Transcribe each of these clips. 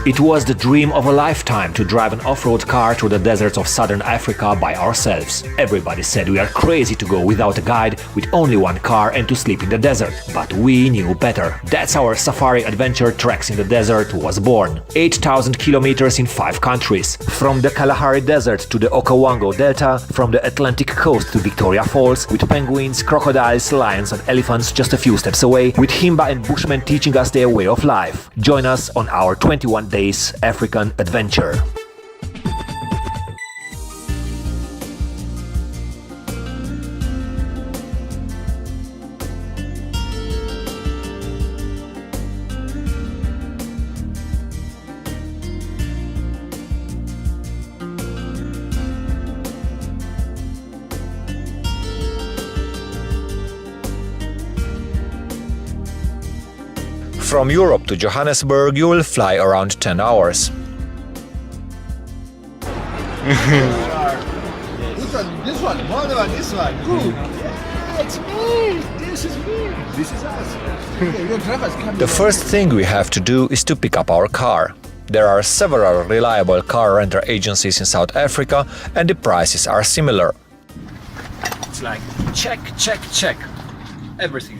It was the dream of a lifetime to drive an off-road car through the deserts of southern Africa by ourselves. Everybody said we are crazy to go without a guide, with only one car and to sleep in the desert. But we knew better. That's how our safari adventure Treks in the Desert was born. 8,000 kilometers in 5 countries. From the Kalahari Desert to the Okavango Delta, from the Atlantic coast to Victoria Falls, with penguins, crocodiles, lions and elephants just a few steps away, with himba and bushmen teaching us their way of life. Join us on our 21 days African adventure. From Europe to Johannesburg you will fly around 10 hours. This one, Moldovan, this one. Good. Yeah, it's me. This is me. This is us. The first thing we have to do is to pick up our car. There are several reliable car rental agencies in South Africa and the prices are similar. It's like check, check, check. Everything.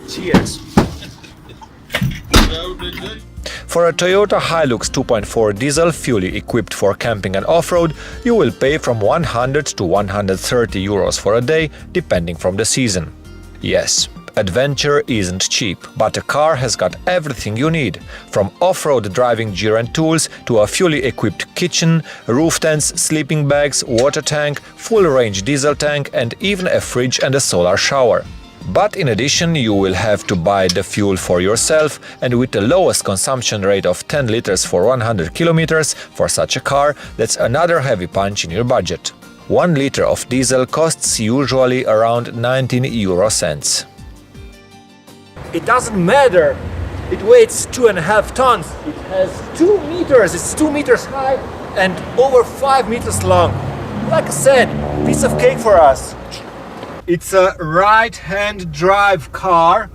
Cheers. For a Toyota Hilux 2.4 diesel fully equipped for camping and off-road, you will pay from 100 to 130 euros for a day, depending from the season. Yes, adventure isn't cheap, but a car has got everything you need, from off-road driving gear and tools to a fully equipped kitchen, roof tents, sleeping bags, water tank, full-range diesel tank and even a fridge and a solar shower. But in addition, you will have to buy the fuel for yourself, and with the lowest consumption rate of 10 liters for 100 kilometers for such a car, that's another heavy punch in your budget. 1 liter of diesel costs usually around 19 euro cents. It doesn't matter. It weighs 2.5 tons. It has 2 meters. It's 2 meters high and over 5 meters long. Like I said, piece of cake for us. It's a right-hand drive car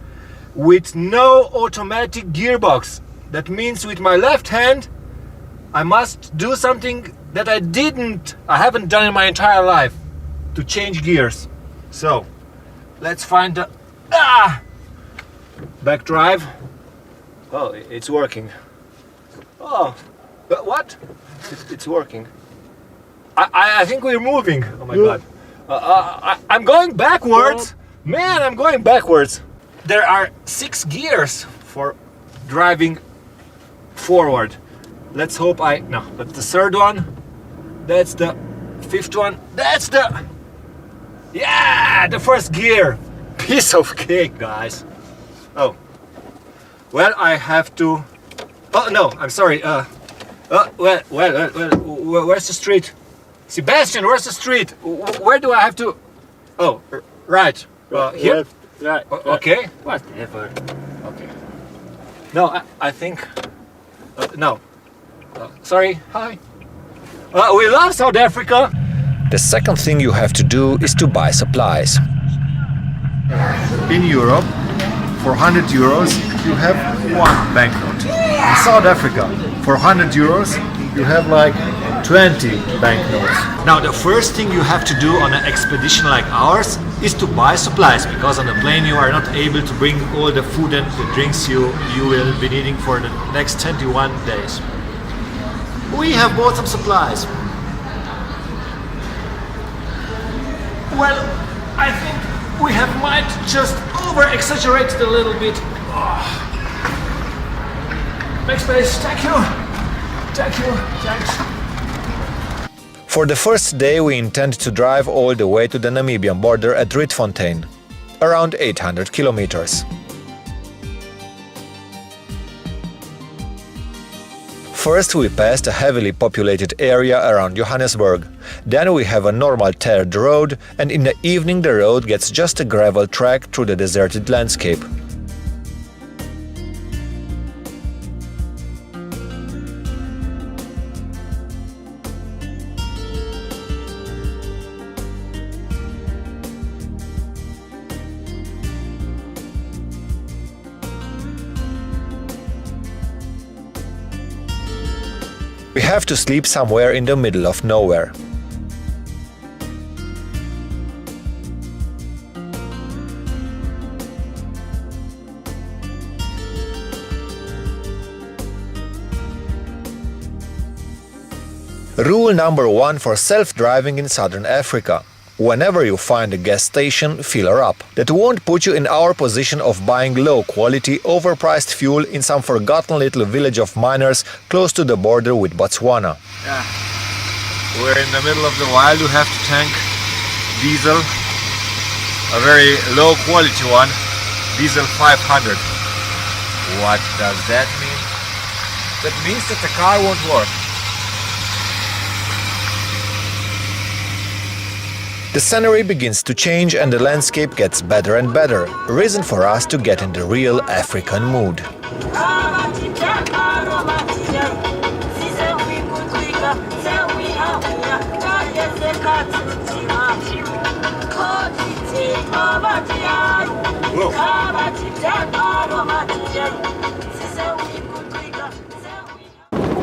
with no automatic gearbox. That means with my left hand I must do something that I haven't done in my entire life, to change gears. So let's find the back drive. Oh, it's working. Oh, but what? It's working. I think we're moving. Oh my God. I'm going backwards! Man, I'm going backwards! There are 6 gears for driving forward. Let's hope no, that's the 3rd one. That's the 5th one. That's the... Yeah! The 1st gear! Piece of cake, guys. Oh. Well, I have to... Oh, no, I'm sorry. Where's the street? Sebastian, where's the street? Where do I have to? Oh, right. Here? Right. Okay. Whatever. Okay. No, I think... no. Sorry. Hi. We love South Africa. The second thing you have to do is to buy supplies. In Europe, for 100 euros, you have 1 banknote. In South Africa, for 100 euros, you have like 20 banknotes. Now the first thing you have to do on an expedition like ours is to buy supplies, because on the plane you are not able to bring all the food and the drinks you will be needing for the next 21 days. We have bought some supplies. Well, I think we might just over-exaggerate it a little bit. Backspace, thank you. Thank you, thanks. For the first day we intend to drive all the way to the Namibian border at Rietfontein, around 800 kilometers. First we passed a heavily populated area around Johannesburg. Then we have a normal tarred road, and in the evening the road gets just a gravel track through the deserted landscape. We have to sleep somewhere in the middle of nowhere. Rule number 1 for self-driving in Southern Africa. Whenever you find a gas station, fill her up. That won't put you in our position of buying low-quality, overpriced fuel in some forgotten little village of miners close to the border with Botswana. Yeah, we're in the middle of the wild. We have to tank diesel, a very low-quality one, diesel 500. What does that mean? That means that the car won't work. The scenery begins to change and the landscape gets better and better, a reason for us to get in the real African mood.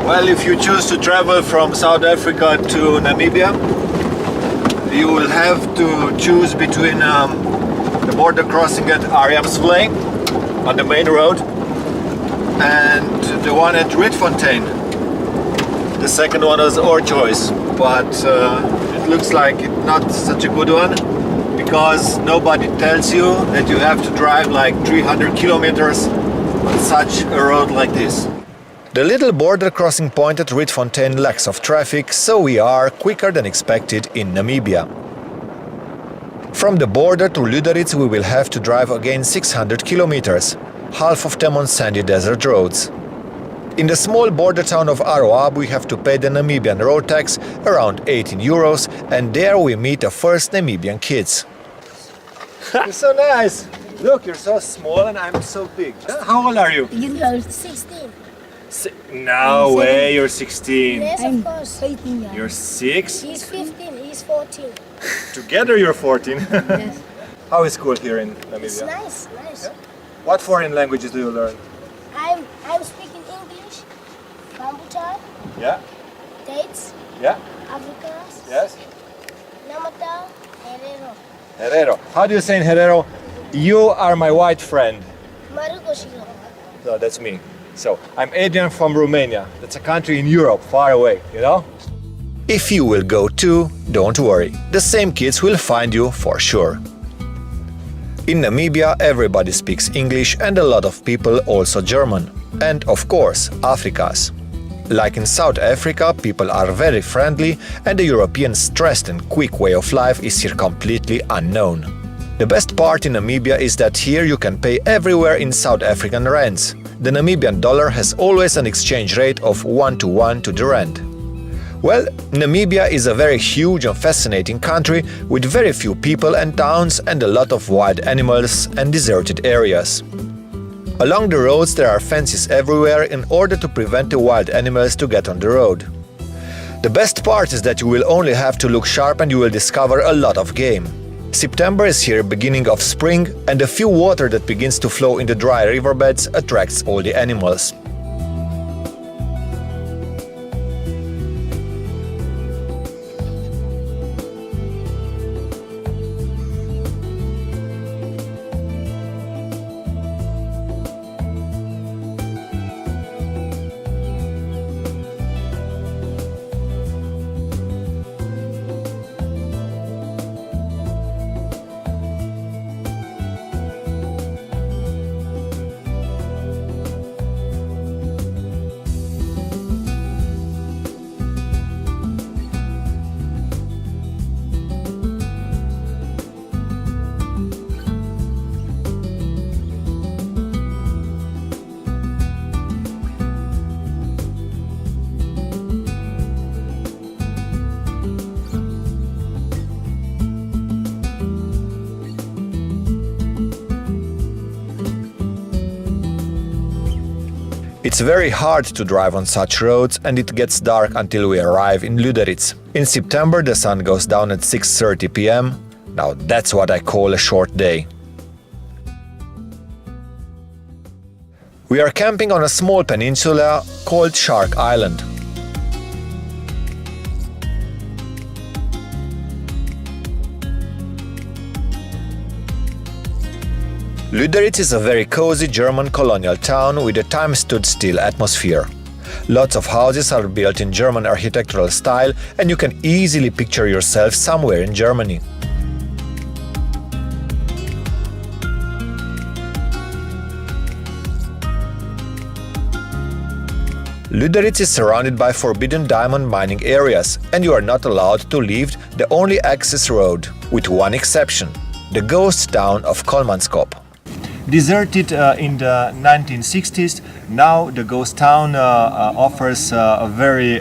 Well, if you choose to travel from South Africa to Namibia, you will have to choose between the border crossing at Ariamsvlei on the main road and the one at Rietfontein. The second one was our choice, but it looks like it's not such a good one because nobody tells you that you have to drive like 300 kilometers on such a road like this. The little border crossing point at Rietfontein lacks of traffic, so we are quicker than expected in Namibia. From the border to Lüderitz we will have to drive again 600 kilometers, half of them on sandy desert roads. In the small border town of Aroab we have to pay the Namibian road tax, around 18 euros, and there we meet the first Namibian kids. You're so nice! Look, you're so small and I'm so big. How old are you? You're 16. No way, you're 16. Yes, of course. You're 6? He's 15, he's 14. Together you're 14. Yes. How is school here in It's Namibia? nice, nice. Yeah. What foreign languages do you learn? I'm speaking English, Bambutan, Yeah? Dates, Yeah? Afrikaans, Yes? Namata, Herero, Herero. How do you say in Herero? You are my white friend. Marugoshiro. No, that's me. So, I'm Adrian from Romania. That's a country in Europe, far away, you know? If you will go too, don't worry, the same kids will find you for sure. In Namibia everybody speaks English and a lot of people also German. And of course, Afrikaans. Like in South Africa, people are very friendly and the European stressed and quick way of life is here completely unknown. The best part in Namibia is that here you can pay everywhere in South African rands. The Namibian dollar has always an exchange rate of 1:1 to the rand. Well, Namibia is a very huge and fascinating country with very few people and towns and a lot of wild animals and deserted areas. Along the roads there are fences everywhere in order to prevent the wild animals to get on the road. The best part is that you will only have to look sharp and you will discover a lot of game. September is here, beginning of spring, and the few water that begins to flow in the dry riverbeds attracts all the animals. It's very hard to drive on such roads and it gets dark until we arrive in Lüderitz. In September the sun goes down at 6:30 p.m. Now that's what I call a short day. We are camping on a small peninsula called Shark Island. Lüderitz is a very cozy German colonial town with a time-stood-still atmosphere. Lots of houses are built in German architectural style, and you can easily picture yourself somewhere in Germany. Lüderitz is surrounded by forbidden diamond mining areas, and you are not allowed to leave the only access road, with one exception, the ghost town of Kolmanskop. Deserted in the 1960s, now the ghost town offers a very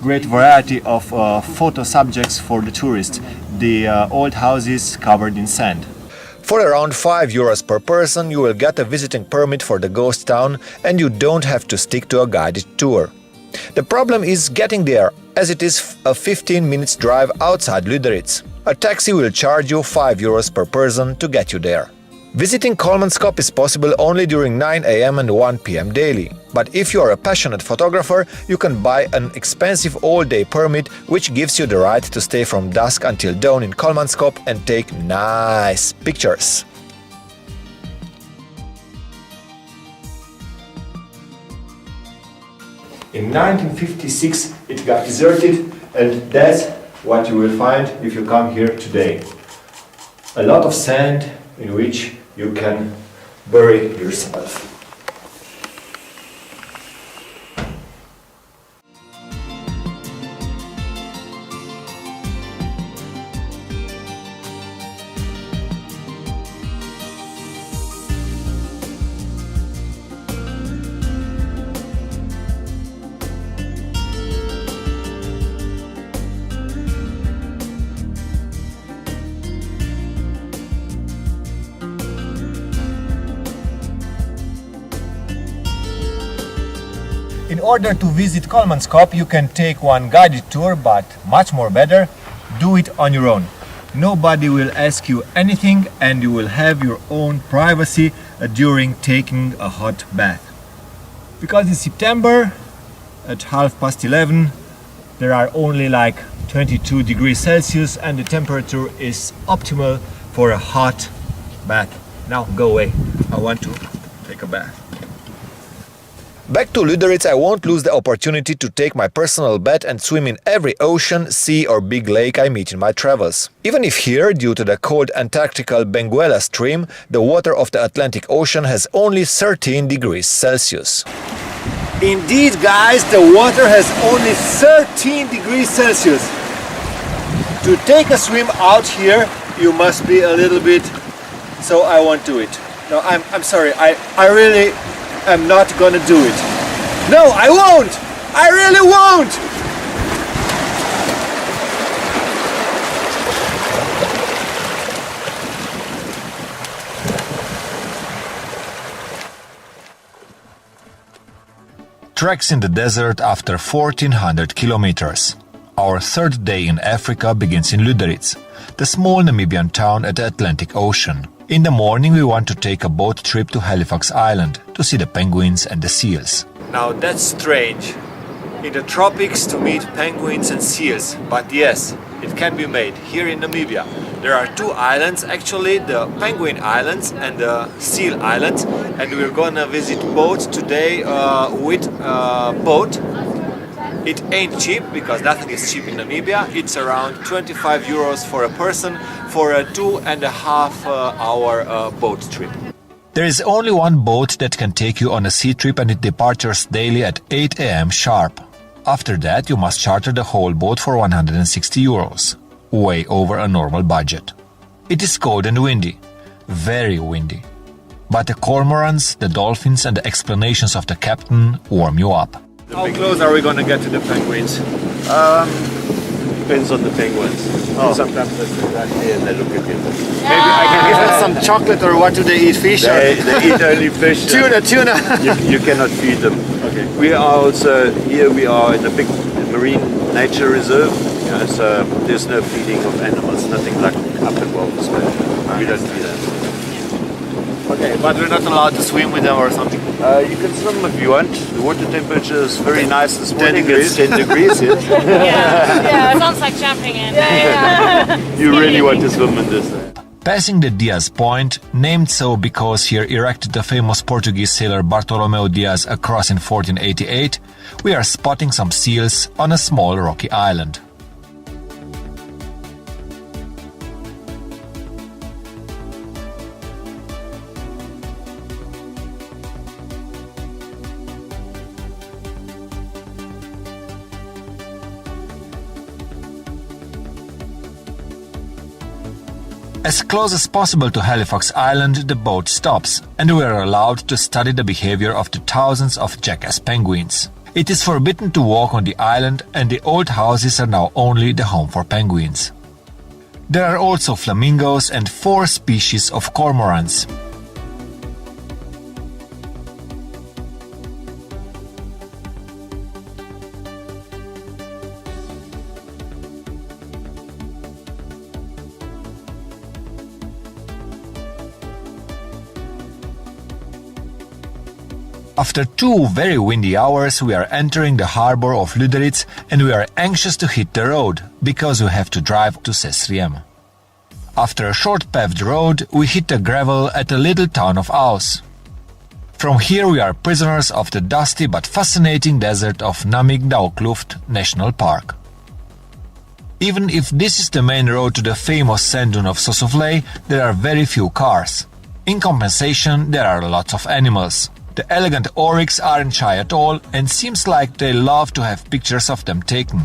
great variety of photo subjects for the tourists. The old houses covered in sand. For around €5 per person, you will get a visiting permit for the ghost town, and you don't have to stick to a guided tour. The problem is getting there, as it is a 15 minutes drive outside Lüderitz. A taxi will charge you €5 per person to get you there. Visiting Kolmanskop is possible only during 9 a.m. and 1 p.m. daily. But if you are a passionate photographer, you can buy an expensive all-day permit which gives you the right to stay from dusk until dawn in Kolmanskop and take nice pictures. In 1956 it got deserted, and that's what you will find if you come here today. A lot of sand in which you can bury yourself. In order to visit Kolmanskop, you can take one guided tour, but much more better, do it on your own. Nobody will ask you anything, and you will have your own privacy during taking a hot bath. Because it's September, at 11:30, there are only like 22 degrees Celsius, and the temperature is optimal for a hot bath. Now go away, I want to take a bath. Back to Lüderitz, I won't lose the opportunity to take my personal bath and swim in every ocean, sea or big lake I meet in my travels. Even if here, due to the cold Antarctical Benguela stream, the water of the Atlantic Ocean has only 13 degrees Celsius. Indeed, guys, the water has only 13 degrees Celsius. To take a swim out here, you must be a little bit... So I won't do it. No, I'm sorry, I really... I'm not gonna do it. No, I won't! I really won't! Treks in the desert after 1400 kilometers. Our third day in Africa begins in Lüderitz, the small Namibian town at the Atlantic Ocean. In the morning we want to take a boat trip to Halifax Island to see the penguins and the seals. Now that's strange. In the tropics to meet penguins and seals, but yes, it can be made here in Namibia. There are two islands actually, the Penguin Islands and the Seal Islands, and we're gonna visit both today with a boat. It ain't cheap because nothing is cheap in Namibia. It's around €25 for a person for a 2.5 hour boat trip. There is only one boat that can take you on a sea trip, and it departures daily at 8 a.m. sharp. After that, you must charter the whole boat for €160, way over a normal budget. It is cold and windy, very windy. But the cormorants, the dolphins and the explanations of the captain warm you up. How close are we going to get to the penguins? Depends on the penguins. Sometimes they sit right here and they look at you. Maybe I can give them some chocolate, or what do they eat? Fish? They eat only fish. Tuna. You cannot feed them. Okay. We are also here. We are in a big marine nature reserve. So there's no feeding of animals. Nothing like up in Walvis Bay. We don't do that. Okay, but we're not allowed to swim with them or something? You can swim if you want. The water temperature is very nice this morning. 10 degrees. It's 10 degrees here. Yeah, sounds like jumping in. You really want to swim in this. Passing the Diaz Point, named so because here erected the famous Portuguese sailor Bartolomeu Diaz across in 1488, we are spotting some seals on a small rocky island. As close as possible to Halifax Island, the boat stops, and we are allowed to study the behavior of the thousands of jackass penguins. It is forbidden to walk on the island, and the old houses are now only the home for penguins. There are also flamingos and 4 species of cormorants. After 2 very windy hours, we are entering the harbor of Lüderitz, and we are anxious to hit the road, because we have to drive to Sesriem. After a short paved road, we hit the gravel at the little town of Aus. From here we are prisoners of the dusty but fascinating desert of Namib National Park. Even if this is the main road to the famous sand dune of Sosuflei, there are very few cars. In compensation, there are lots of animals. The elegant oryx aren't shy at all, and seems like they love to have pictures of them taken.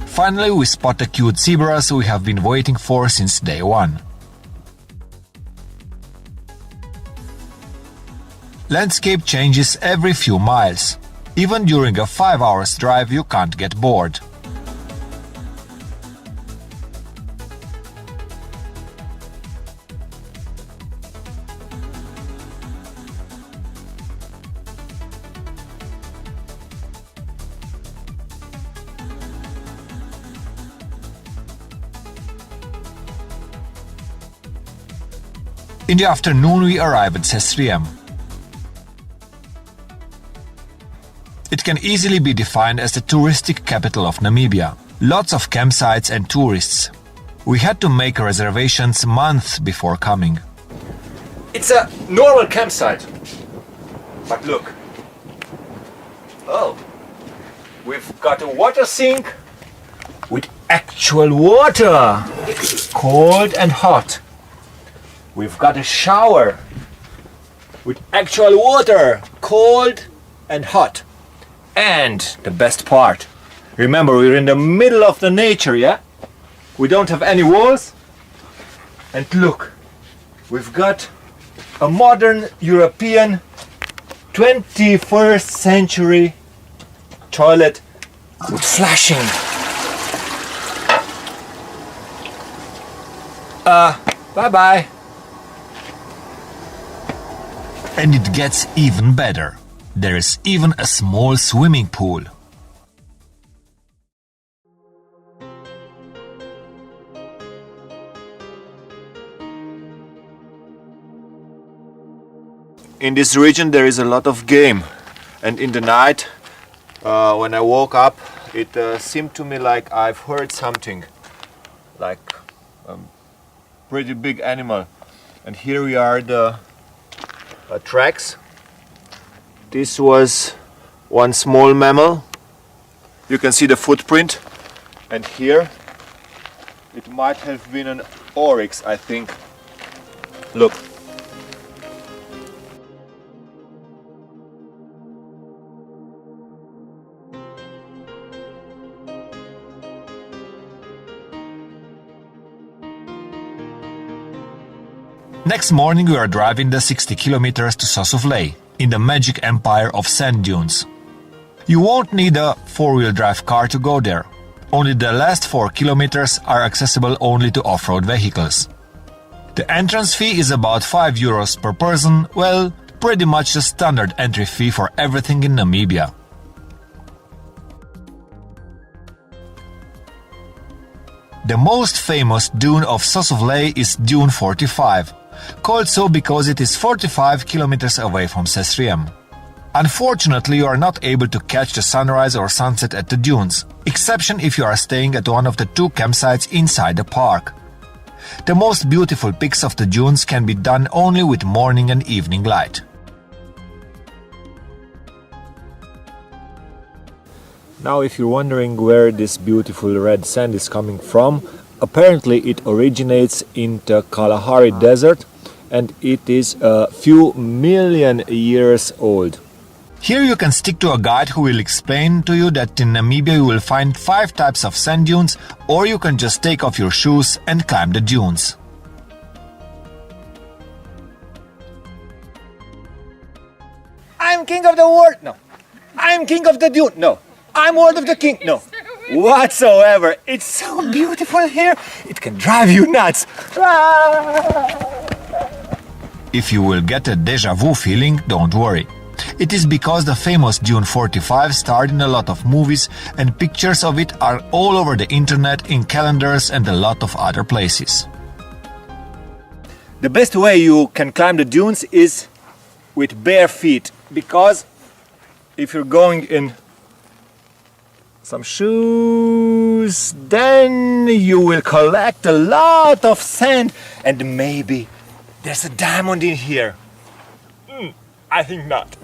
Finally, we spot the cute zebras we have been waiting for since day one. Landscape changes every few miles. Even during a 5 hours drive, you can't get bored. In the afternoon, we arrive at Sesriem. It can easily be defined as the touristic capital of Namibia. Lots of campsites and tourists. We had to make reservations months before coming. It's a normal campsite. But look. Oh. We've got a water sink with actual water. Cold and hot. We've got a shower with actual water. Cold and hot. And the best part, remember we're in the middle of the nature, yeah? We don't have any walls. And look, we've got a modern European 21st century toilet with flashing. Bye-bye. And it gets even better. There is even a small swimming pool. In this region there is a lot of game, and in the night when I woke up it seemed to me like I've heard something, like a pretty big animal. And here we are the tracks. This was one small mammal. You can see the footprint, and here it might have been an oryx, I think. Look. Next morning we are driving the 60 kilometers to Sosuflei, in the magic empire of sand dunes. You won't need a 4-wheel drive car to go there. Only the last 4 kilometers are accessible only to off-road vehicles. The entrance fee is about €5 per person, well, pretty much the standard entry fee for everything in Namibia. The most famous dune of Sosuflei is Dune 45, called so because it is 45 kilometers away from Sesriem. Unfortunately, you are not able to catch the sunrise or sunset at the dunes, exception if you are staying at one of the 2 campsites inside the park. The most beautiful pics of the dunes can be done only with morning and evening light. Now, if you're wondering where this beautiful red sand is coming from, apparently it originates in the Kalahari Desert and it is a few million years old. Here you can stick to a guide who will explain to you that in Namibia you will find 5 types of sand dunes, or you can just take off your shoes and climb the dunes. I'm king of the world. No. I'm king of the dune. No. I'm world of the king. No. Whatsoever. It's so beautiful here. It can drive you nuts. If you will get a déjà vu feeling, don't worry. It is because the famous Dune 45 starred in a lot of movies and pictures of it are all over the internet, in calendars and a lot of other places. The best way you can climb the dunes is with bare feet, because if you're going in some shoes, then you will collect a lot of sand and maybe there's a diamond in here. I think not.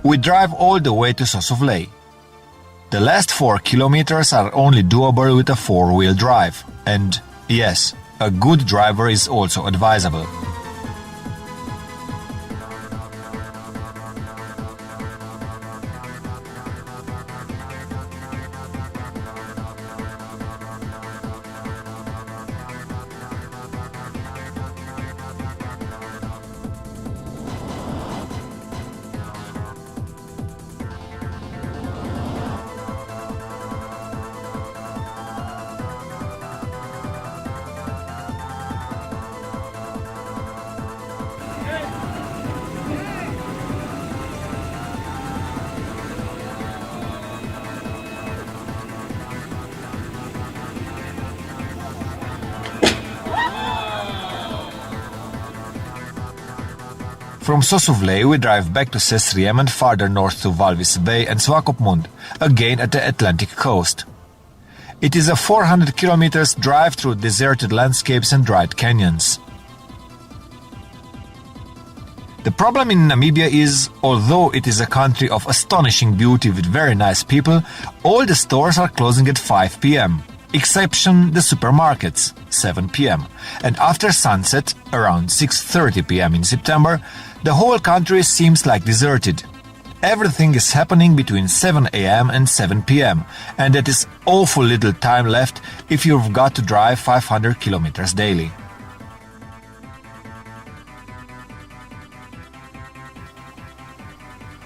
We drive all the way to Sosovlei. The last 4 kilometers are only doable with a 4-wheel drive. And yes, a good driver is also advisable. From Sosovlei we drive back to Sesriem and farther north to Walvis Bay and Swakopmund, again at the Atlantic coast. It is a 400 kilometers drive through deserted landscapes and dried canyons. The problem in Namibia is, although it is a country of astonishing beauty with very nice people, all the stores are closing at 5 p.m. exception the supermarkets, 7 p.m. And after sunset, around 6:30 p.m. in September, the whole country seems like deserted. Everything is happening between 7 a.m. and 7 p.m. and that is awful little time left if you've got to drive 500 kilometers daily.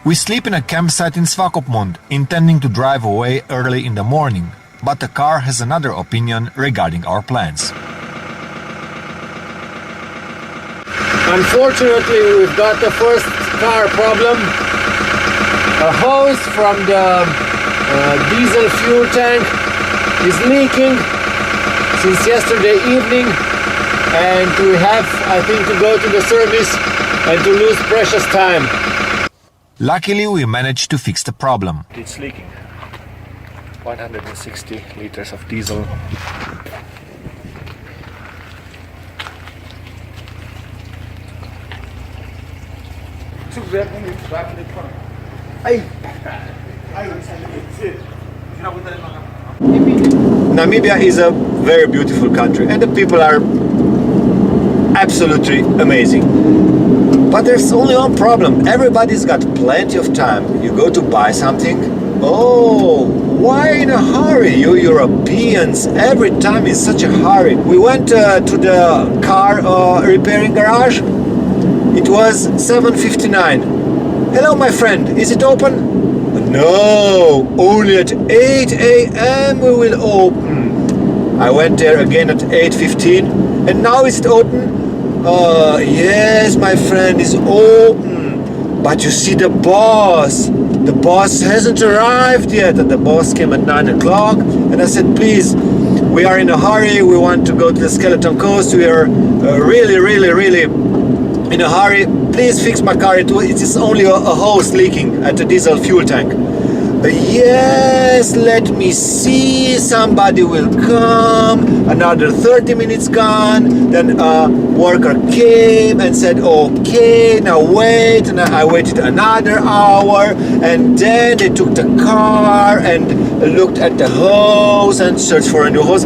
We sleep in a campsite in Swakopmund, intending to drive away early in the morning, but the car has another opinion regarding our plans. Unfortunately, we've got the first car problem. A hose from the diesel fuel tank is leaking since yesterday evening, and we have, I think, to go to the service and to lose precious time. Luckily, we managed to fix the problem. It's leaking. 160 liters of diesel. Namibia is a very beautiful country and the people are absolutely amazing. But there's only one problem. Everybody's got plenty of time. You go to buy something. Oh, why in a hurry? You Europeans, every time in such a hurry. We went to the car repairing garage. It was 7:59. Hello, my friend, is it open? No, only at 8 a.m. we will open. I went there again at 8:15 and now is it open? Yes, my friend, is open. But you see the boss hasn't arrived yet. And the boss came at 9 o'clock and I said, please, we are in a hurry, we want to go to the Skeleton Coast, we are really in a hurry. Please fix my car, it is only a hose leaking at the diesel fuel tank. Yes, let me see, somebody will come. Another 30 minutes gone, then a worker came and said, okay, now wait, and I waited another hour, and then they took the car and looked at the hose and searched for a new hose.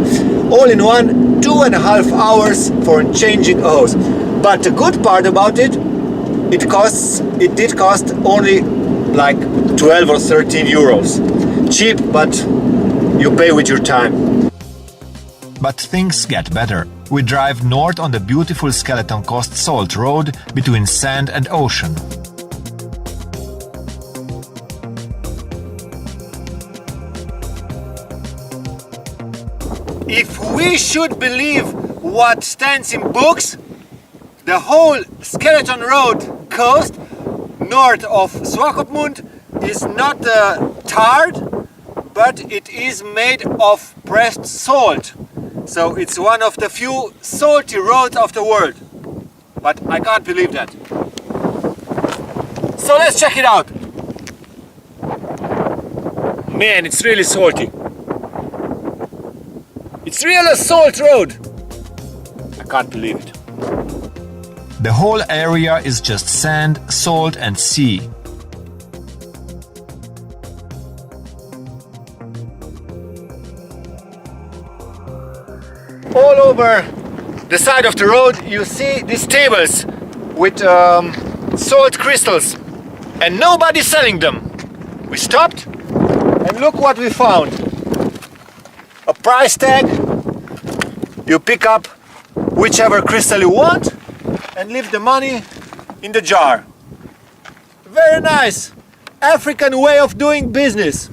All in one, 2.5 hours for changing a hose. But the good part about it, it did cost only like 12 or 13 euros. Cheap, but you pay with your time. But things get better. We drive north on the beautiful Skeleton Coast Salt Road between sand and ocean. If we should believe what stands in books, the whole Skeleton Road coast north of Swakopmund is not tarred, but it is made of pressed salt. So it's one of the few salty roads of the world. But I can't believe that. So let's check it out. Man, it's really salty. It's really a salt road. I can't believe it. The whole area is just sand, salt and sea. All over the side of the road you see these tables with salt crystals, and nobody's selling them. We stopped and look what we found. A price tag. You pick up whichever crystal you want and leave the money in the jar. Very nice African way of doing business.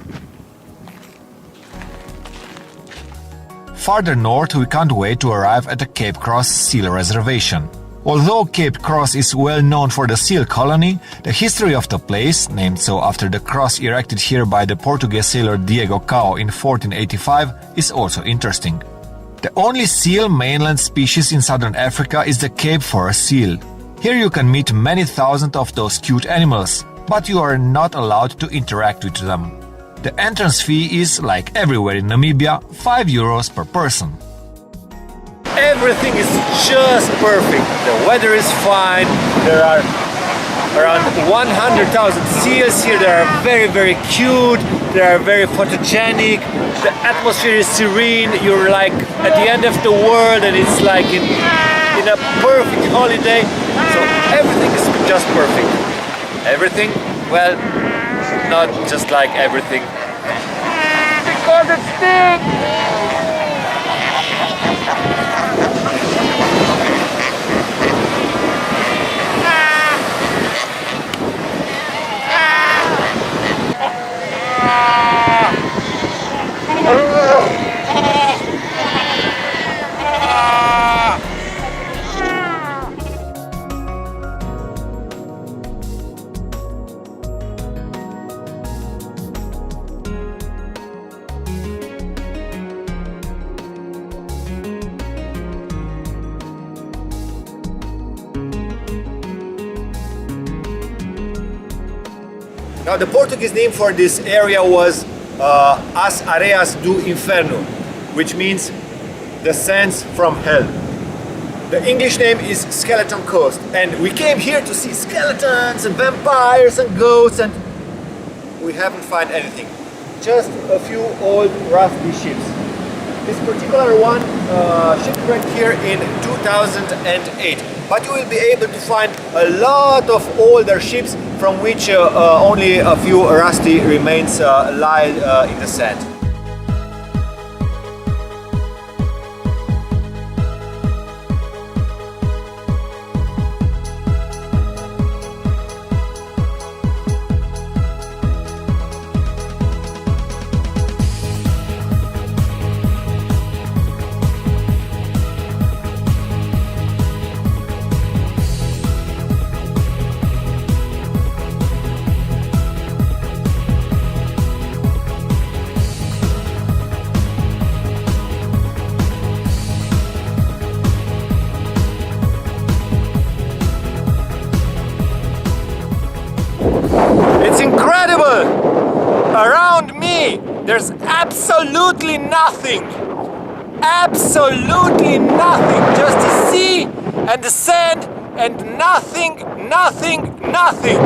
Farther north, we can't wait to arrive at the Cape Cross Seal Reservation. Although Cape Cross is well known for the seal colony, the history of the place, named so after the cross erected here by the Portuguese sailor Diego Cao in 1485, is also interesting. The only seal mainland species in southern Africa is the Cape forest seal. Here you can meet many thousands of those cute animals, but you are not allowed to interact with them. The entrance fee is, like everywhere in Namibia, 5 euros per person. Everything is just perfect. The weather is fine. There are around 100,000 seals here. They are very cute. They are very photogenic. The atmosphere is serene. You're like at the end of the world, and it's like in a perfect holiday. So everything is just perfect. Everything, well, not just like everything. Because it stinks! Now the Portuguese name for this area was As Areias do Inferno, which means the sands from hell. The English name is Skeleton Coast, and we came here to see skeletons and vampires and ghosts, and we haven't found anything. Just a few old rusty ships. This particular one shipwrecked here in 2008. But you will be able to find a lot of older ships from which only a few rusty remains lie in the sand. around me, there's absolutely nothing. Absolutely nothing. Just the sea and the sand and nothing, nothing, nothing.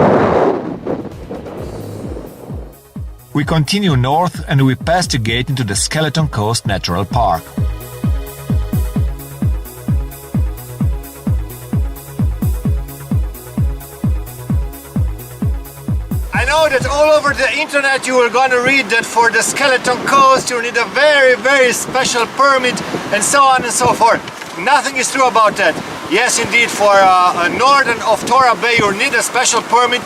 We continue north and we pass the gate into the Skeleton Coast Natural Park. I know that all over the internet you are gonna read that for the Skeleton Coast you need a very, very special permit and so on and so forth. Nothing is true about that. Yes, indeed, for northern of Tora Bay you need a special permit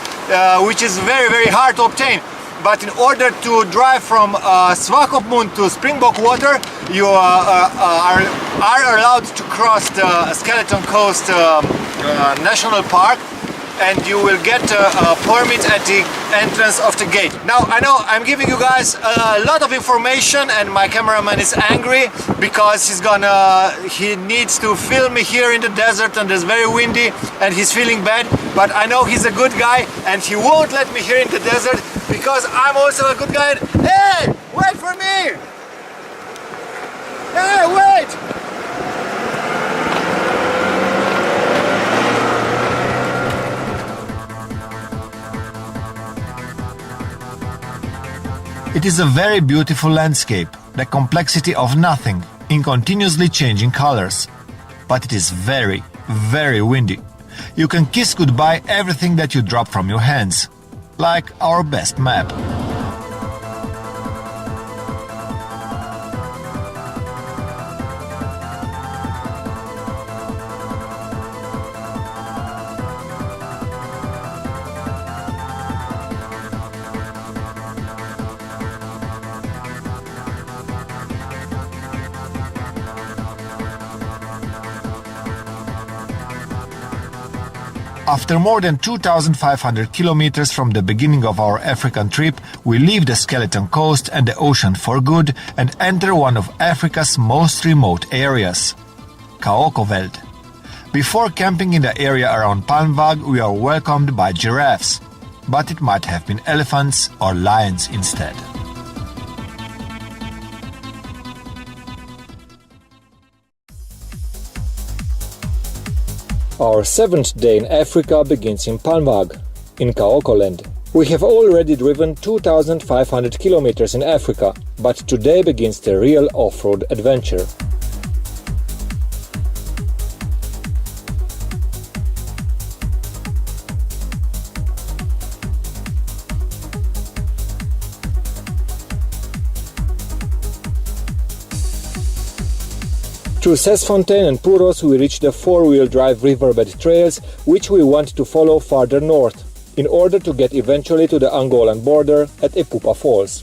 which is very, very hard to obtain. But in order to drive from Swakopmund to Springbok Water, you are allowed to cross the Skeleton Coast National Park, and you will get a permit at the entrance of the gate. Now, I know I'm giving you guys a lot of information and my cameraman is angry because he needs to film me here in the desert and it's very windy and he's feeling bad, but I know he's a good guy and he won't let me here in the desert because I'm also a good guy. Hey, wait for me! Hey, wait! It is a very beautiful landscape, the complexity of nothing, in continuously changing colors. But it is very, very windy. You can kiss goodbye everything that you drop from your hands, like our best map. After more than 2,500 kilometers from the beginning of our African trip, we leave the Skeleton Coast and the ocean for good and enter one of Africa's most remote areas, Kaokoveld. Before camping in the area around Palmvag, we are welcomed by giraffes, but it might have been elephants or lions instead. Our seventh day in Africa begins in Palmvag, in Kaokoland. We have already driven 2,500 kilometers in Africa, but today begins the real off-road adventure. Through Sesfontein and Puros we reach the four-wheel drive riverbed trails, which we want to follow farther north, in order to get eventually to the Angolan border at Epupa Falls.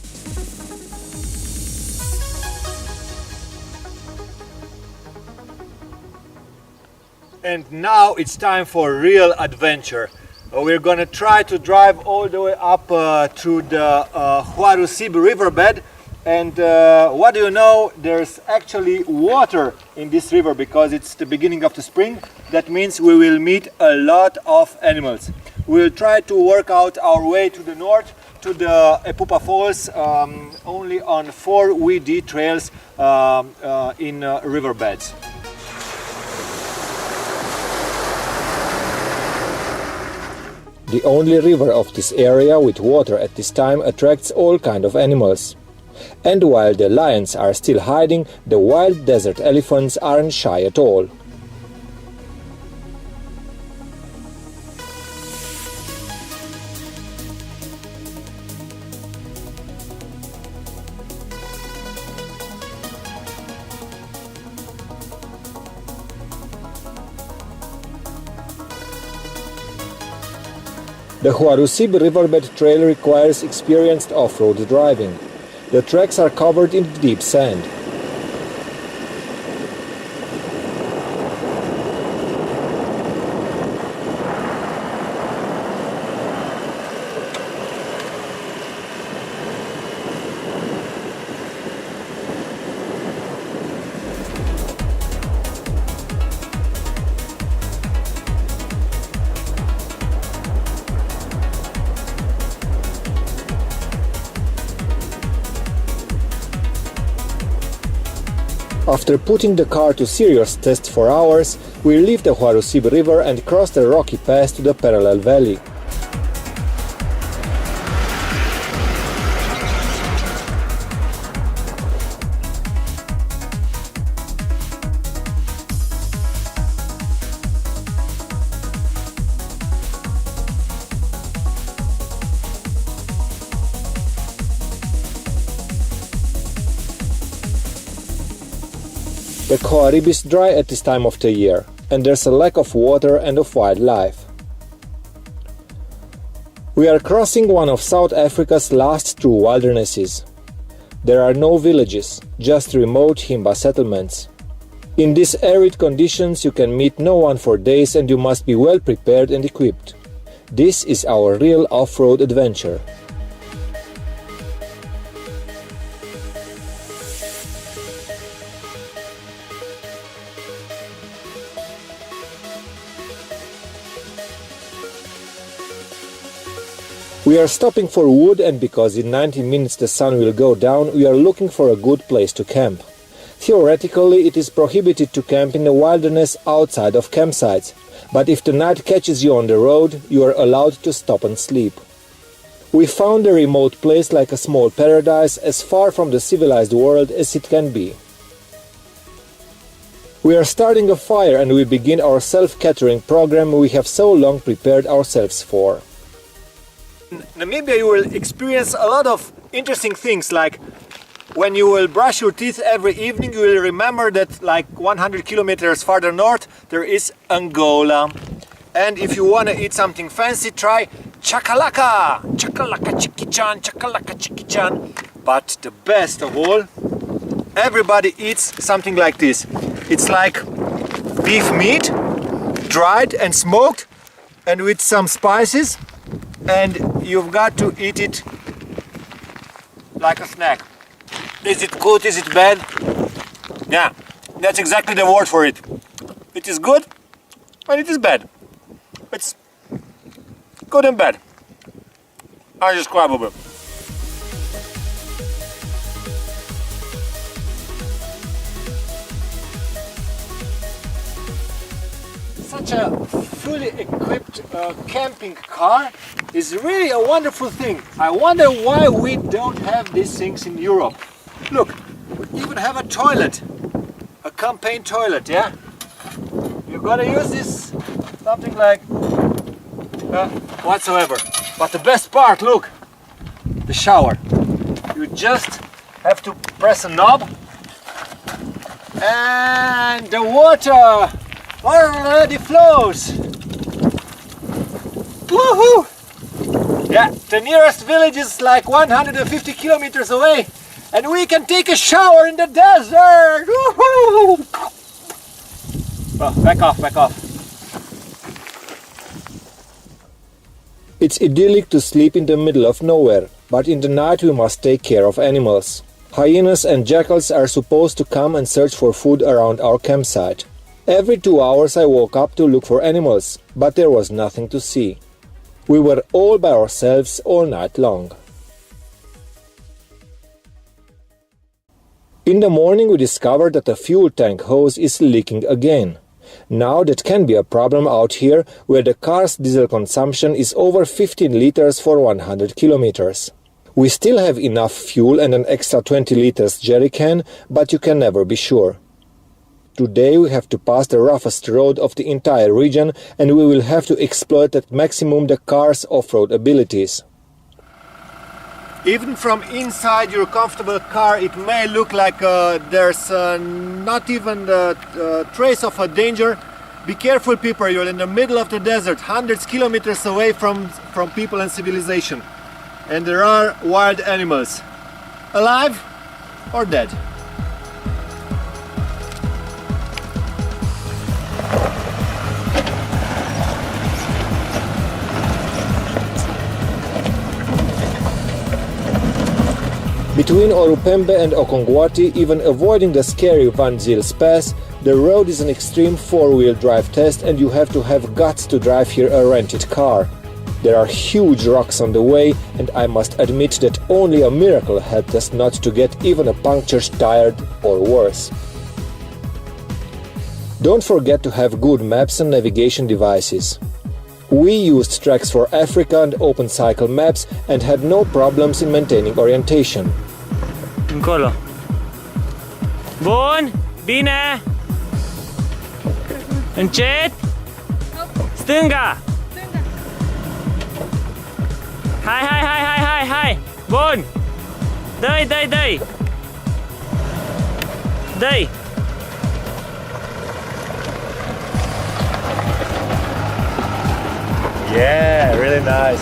And now it's time for real adventure. We're gonna try to drive all the way up through the Huarusib riverbed. And what do you know, there's actually water in this river because it's the beginning of the spring. That means we will meet a lot of animals. We'll try to work out our way to the north, to the Epupa Falls, only on 4 WD trails in riverbeds. The only river of this area with water at this time attracts all kinds of animals. And while the lions are still hiding, the wild desert elephants aren't shy at all. The Huarusib riverbed trail requires experienced off-road driving. The tracks are covered in deep sand. After putting the car to serious test for hours, we leave the Huarusibi River and cross the rocky pass to the parallel valley. The Coaribi is dry at this time of the year, and there's a lack of water and of wildlife. We are crossing one of South Africa's last true wildernesses. There are no villages, just remote himba settlements. In these arid conditions you can meet no one for days and you must be well prepared and equipped. This is our real off-road adventure. We are stopping for wood, and because in 90 minutes the sun will go down, we are looking for a good place to camp. Theoretically, it is prohibited to camp in the wilderness outside of campsites, but if the night catches you on the road, you are allowed to stop and sleep. We found a remote place like a small paradise, as far from the civilized world as it can be. We are starting a fire and we begin our self-catering program we have so long prepared ourselves for. In Namibia you will experience a lot of interesting things, like when you will brush your teeth every evening you will remember that like 100 kilometers farther north there is Angola. And if you want to eat something fancy, try chakalaka! Chakalaka chiki-chan, chakalaka chiki-chan. But the best of all, everybody eats something like this. It's like beef meat, dried and smoked and with some spices. And you've got to eat it like a snack. Is it good? Is it bad? Yeah, that's exactly the word for it. It is good and it is bad. It's good and bad. Undescribable. Such a fully equipped camping car is really a wonderful thing. I wonder why we don't have these things in Europe. Look, we even have a toilet, a campaign toilet, yeah? You're gonna use this something like whatsoever. But the best part, look, the shower. You just have to press a knob and the water already flows. Woohoo! Yeah, the nearest village is like 150 kilometers away and we can take a shower in the desert. Woohoo! Oh, back off, back off. It's idyllic to sleep in the middle of nowhere, but in the night we must take care of animals. Hyenas and jackals are supposed to come and search for food around our campsite. Every 2 hours I woke up to look for animals, but there was nothing to see. We were all by ourselves all night long. In the morning we discovered that the fuel tank hose is leaking again. Now that can be a problem out here where the car's diesel consumption is over 15 liters for 100 kilometers. We still have enough fuel and an extra 20 liters jerry can, but you can never be sure. Today we have to pass the roughest road of the entire region and we will have to exploit at maximum the car's off-road abilities. Even from inside your comfortable car it may look like there's not even the trace of a danger. Be careful people, you're in the middle of the desert, hundreds of kilometers away from people and civilization. And there are wild animals, alive or dead. Between Orupembe and Okongwati, even avoiding the scary Van Zil's Pass, the road is an extreme four-wheel drive test and you have to have guts to drive here a rented car. There are huge rocks on the way and I must admit that only a miracle helped us not to get even a punctured tire or worse. Don't forget to have good maps and navigation devices. We used tracks for Africa and open cycle maps and had no problems in maintaining orientation. Încolo. Bun, bine. Încet. Stânga. Hai. Bun. Dă-i. Dă-i. Yeah, really nice.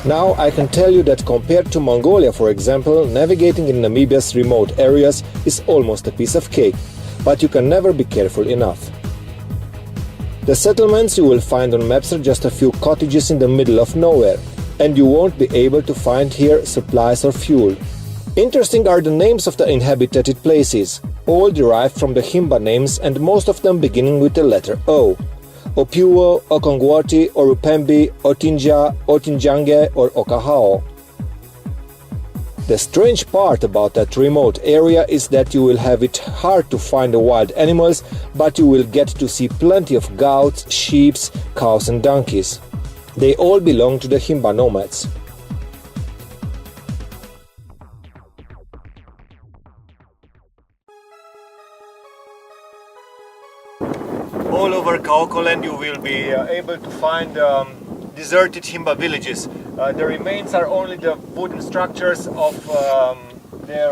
Now I can tell you that compared to Mongolia, for example, navigating in Namibia's remote areas is almost a piece of cake, but you can never be careful enough. The settlements you will find on maps are just a few cottages in the middle of nowhere, and you won't be able to find here supplies or fuel. Interesting are the names of the inhabited places, all derived from the Himba names and most of them beginning with the letter O. Opuo, Okongwati, Orupembi, Otinja, Otinjange or Okahao. The strange part about that remote area is that you will have it hard to find the wild animals, but you will get to see plenty of goats, sheep, cows and donkeys. They all belong to the Himba nomads. All over Kaokoland you will be able to find deserted Himba villages. The remains are only the wooden structures of their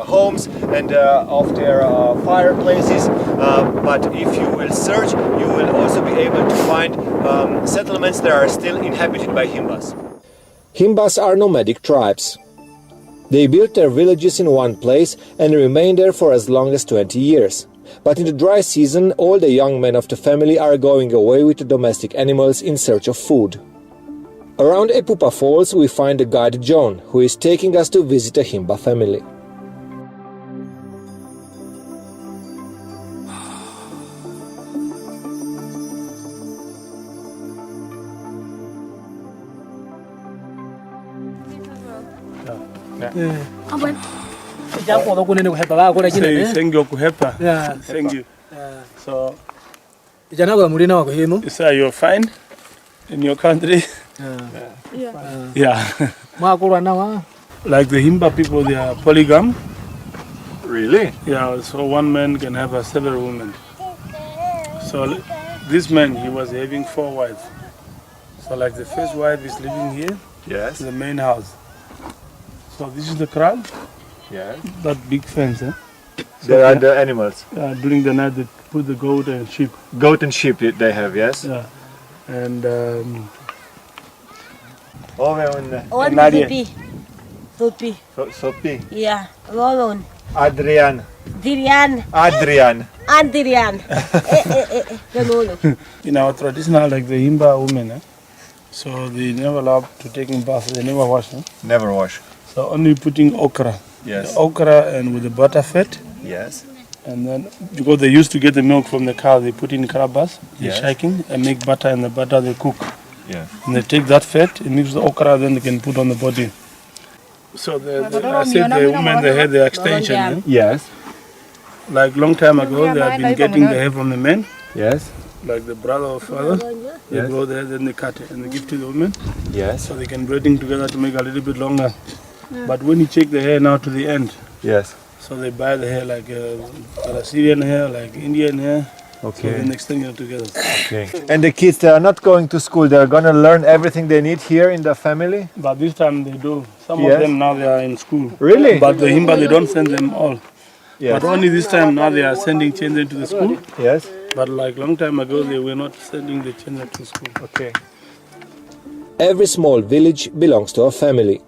homes and of their fireplaces, but if you will search you will also be able to find settlements that are still inhabited by Himbas. Himbas are nomadic tribes. They built their villages in one place and remain there for as long as 20 years. But in the dry season, all the young men of the family are going away with the domestic animals in search of food. Around Epupa Falls, we find the guide John, who is taking us to visit a Himba family. Thank you. So, you're fine in your country? Yeah. Like the Himba people, they are polygam. Really? Yeah, so one man can have several women. So this man, he was having 4 wives. So like the first wife is living here, Yes. in the main house. So this is the crowd, Yes. that big fence. There are the animals. During the night they put the goat and sheep. Goat and sheep they have, yes? Yeah. And One Nadia. Sopi. Sophie. Yeah. Rolon. Adrian. Dirian. Adrian. Andirian. in our traditional, like the Himba women, so they never allowed to take in bath, they never wash. Never wash. So only putting okra. Yes. The okra and with the butter fat. Yes. And then, because they used to get the milk from the cow, they put in carabas, they Yes. shaking and make butter, and the butter they cook. Yeah. And they take that fat and mix the okra, then they can put on the body. So I said the women, they had the extension. Yes. Like long time ago, they have been getting the hair from the men, Yes. like the brother or father. They Yes. go there, then they cut it and they give to the women, Yes. so they can braiding together to make a little bit longer. But when you check the hair now to the end, Yes. so they buy the hair like Syrian hair, like Indian hair. So Okay. then extend it together. Okay. And the kids, they are not going to school. They are gonna learn everything they need here in the family. But this time they do. Some Yes. of them now they are in school. Really? But the Himba, they don't send them all. Yes. But only this time now they are sending children to the school. Yes. But like long time ago, they were not sending the children to school. Okay. Every small village belongs to a family.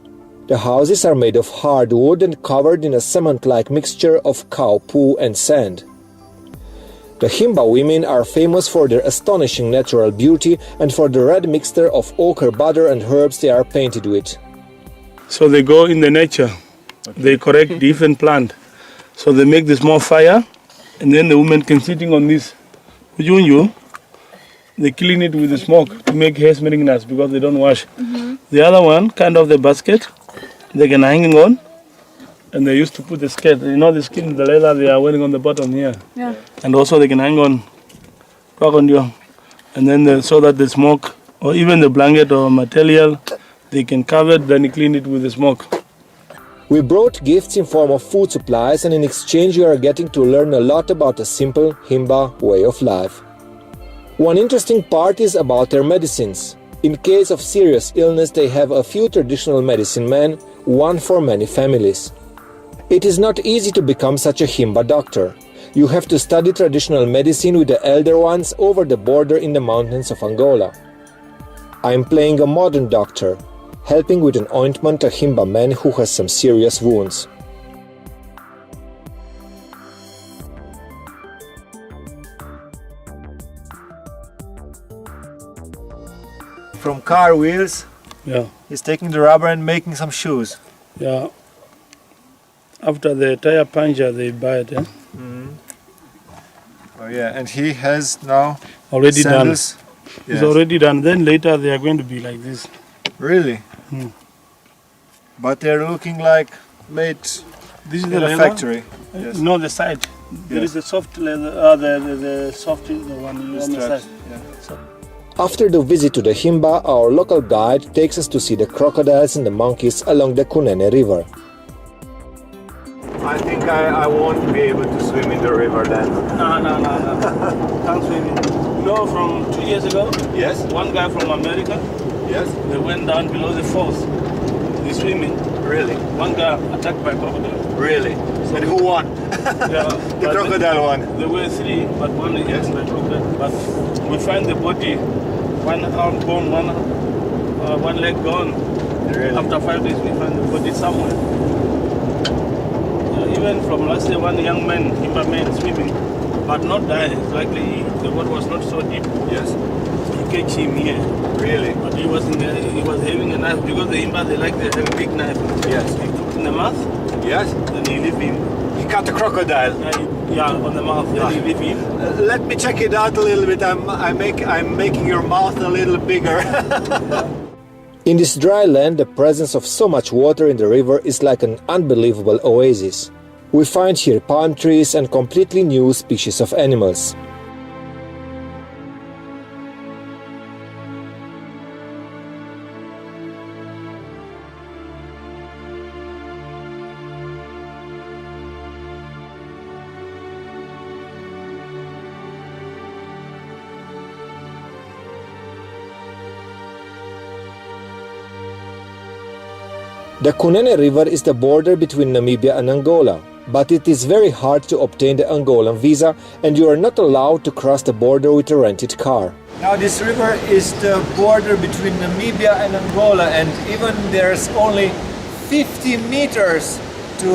The houses are made of hard wood and covered in a cement-like mixture of cow poo and sand. The Himba women are famous for their astonishing natural beauty and for the red mixture of ochre butter and herbs they are painted with. So they go in the nature. They correct different plant. So they make the small fire, and then the women can sitting on this. They clean it with the smoke to make hair smelling nice because they don't wash. The other one, kind of the basket, they can hang on. And they used to put the skin, the skin, the leather they are wearing on the bottom here. Yeah. And also they can hang on, and then so that the smoke, or even the blanket or material, they can cover it, then clean it with the smoke. We brought gifts in form of food supplies, and in exchange you are getting to learn a lot about a simple Himba way of life. One interesting part is about their medicines. In case of serious illness, they have a few traditional medicine men, one for many families. It is not easy to become such a Himba doctor. You have to study traditional medicine with the elder ones over the border in the mountains of Angola. I am playing a modern doctor, helping with an ointment a Himba man who has some serious wounds. From car wheels, Yeah, he's taking the rubber and making some shoes. yeah. After the tire puncture, they buy it. Yeah? Oh yeah, and he has now Already sandals. done. Yes. It's already done. Then later they are going to be like this. Really? Hmm. But they're looking like made This is in the a leather. factory. Yes. No, the side. There Yes. is the soft leather. The soft is the one on the Straps, side. yeah. After the visit to the Himba, our local guide takes us to see the crocodiles and the monkeys along the Kunene River. I think I won't be able to swim in the river then. No. Can't swim it. From 2 years ago, Yes? one guy from America, Yes? they went down below the falls. They swimming. Really? One guy attacked by crocodile. Really? And who won? Yeah, The but crocodile won. There were 3, but one is Yes. eaten by crocodile. But we find the body, one arm gone, one leg gone. Really? After 5 days, we find the body somewhere. Even from last year, one young man, Himba man, swimming, but not die. It's likely the water was not so deep. Yes. He catch him here, Really? but he was having a knife because the Himba they have a big knife. Yes. He took in the mouth, Yes? then he leave him. He cut the crocodile. On the mouth, then he leave him. Let me check it out a little bit. I'm making your mouth a little bigger. In this dry land, the presence of so much water in the river is like an unbelievable oasis. We find here palm trees and completely new species of animals. The Kunene River is the border between Namibia and Angola, but it is very hard to obtain the Angolan visa and you are not allowed to cross the border with a rented car. Now this river is the border between Namibia and Angola, and even there's only 50 meters to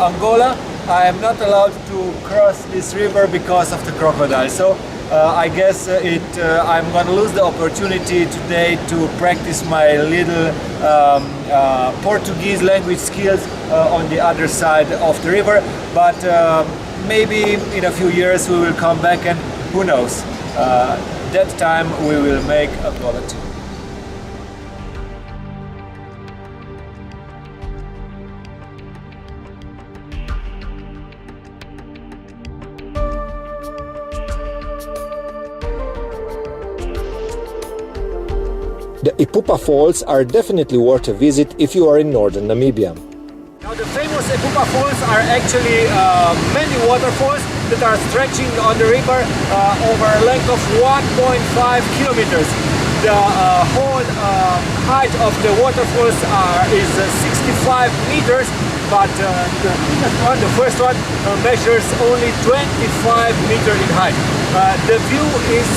Angola. I am not allowed to cross this river because of the crocodile. So I guess I'm gonna lose the opportunity today to practice my little Portuguese language skills on the other side of the river. But maybe in a few years we will come back, and who knows, that time we will make a quality. The Ipupa Falls are definitely worth a visit if you are in northern Namibia. Now the famous Ipupa Falls are actually many waterfalls that are stretching on the river over a length of 1.5 kilometers. The whole height of the waterfalls is 65 meters, but the first one measures only 25 meters in height. The view is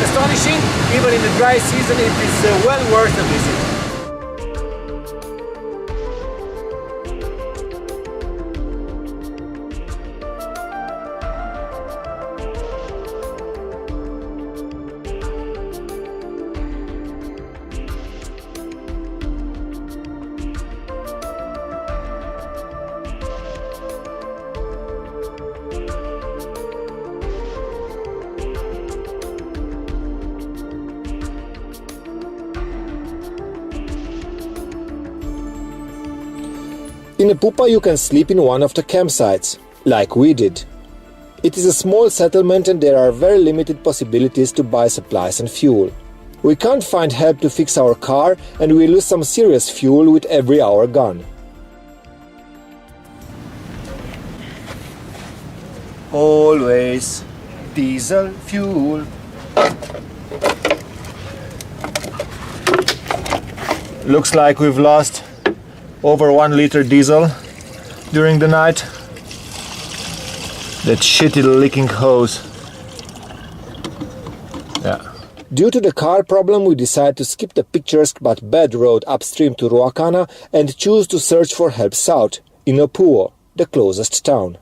astonishing. Even in the dry season it is well worth a visit. In a pupa you can sleep in one of the campsites, like we did. It is a small settlement and there are very limited possibilities to buy supplies and fuel. We can't find help to fix our car and we lose some serious fuel with every hour gone. Always diesel fuel. Looks like we've lost over 1 liter diesel during the night. That shitty leaking hose. Yeah. Due to the car problem, we decide to skip the picturesque but bad road upstream to Ruacana and choose to search for help south, in Opuo, the closest town.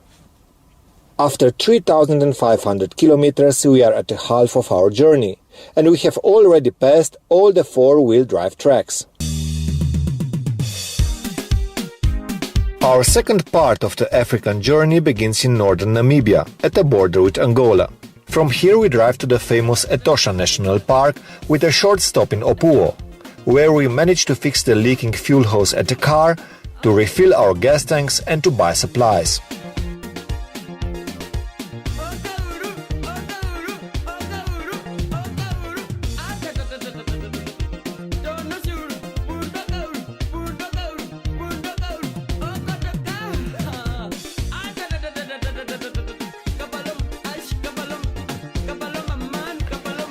After 3,500 kilometers, we are at the half of our journey, and we have already passed all the four-wheel drive tracks. Our second part of the African journey begins in northern Namibia, at the border with Angola. From here we drive to the famous Etosha National Park with a short stop in Opuo, where we manage to fix the leaking fuel hose at the car, to refill our gas tanks and to buy supplies.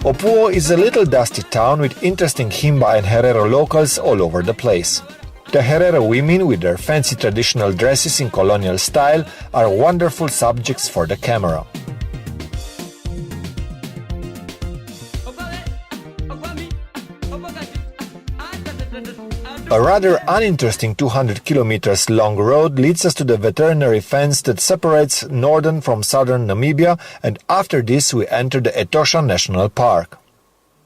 Opuo is a little dusty town with interesting Himba and Herero locals all over the place. The Herero women with their fancy traditional dresses in colonial style are wonderful subjects for the camera. A rather uninteresting 200 kilometers long road leads us to the veterinary fence that separates northern from southern Namibia, and after this we enter the Etosha National Park.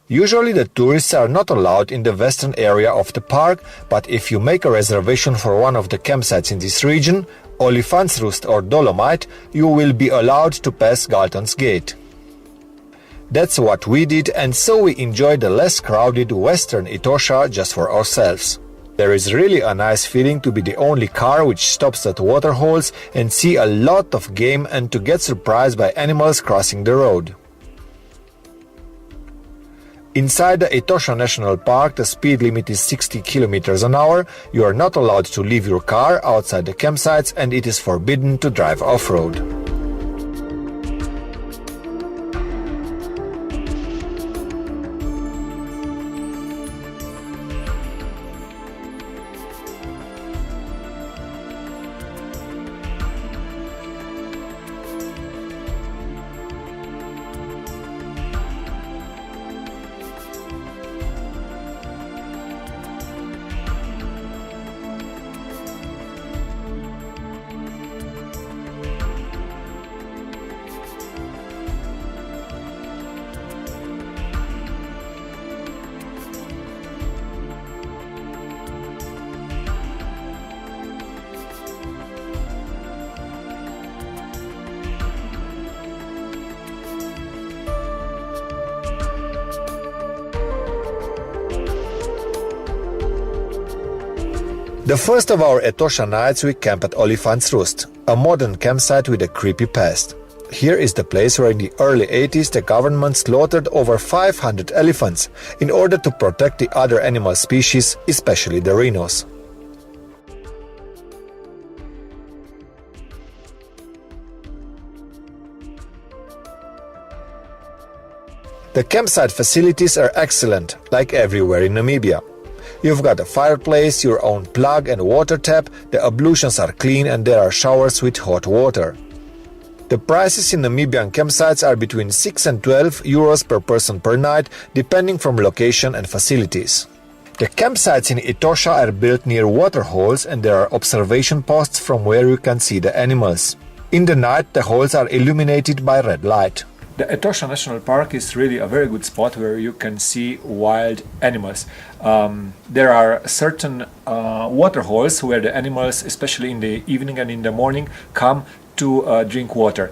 Usually the tourists are not allowed in the western area of the park, but if you make a reservation for one of the campsites in this region, Olifantsrust or Dolomite, you will be allowed to pass Galton's Gate. That's what we did, and so we enjoyed the less crowded western Etosha just for ourselves. There is really a nice feeling to be the only car which stops at waterholes and see a lot of game and to get surprised by animals crossing the road. Inside the Etosha National Park, the speed limit is 60 km an hour, you are not allowed to leave your car outside the campsites and it is forbidden to drive off-road. The first of our Etosha nights we camp at Olifantsrust, a modern campsite with a creepy past. Here is the place where in the early 80s the government slaughtered over 500 elephants in order to protect the other animal species, especially the rhinos. The campsite facilities are excellent, like everywhere in Namibia. You've got a fireplace, your own plug and water tap, the ablutions are clean and there are showers with hot water. The prices in Namibian campsites are between 6 and 12 euros per person per night, depending from location and facilities. The campsites in Etosha are built near waterholes and there are observation posts from where you can see the animals. In the night, the holes are illuminated by red light. The Etosha National Park is really a very good spot where you can see wild animals. There are certain waterholes where the animals, especially in the evening and in the morning, come to drink water.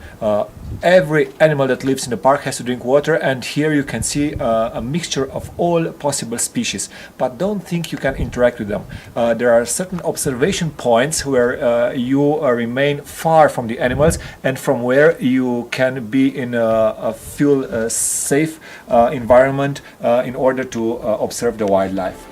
Every animal that lives in the park has to drink water, and here you can see a mixture of all possible species. But don't think you can interact with them. There are certain observation points where you remain far from the animals and from where you can be in a feel safe environment in order to observe the wildlife.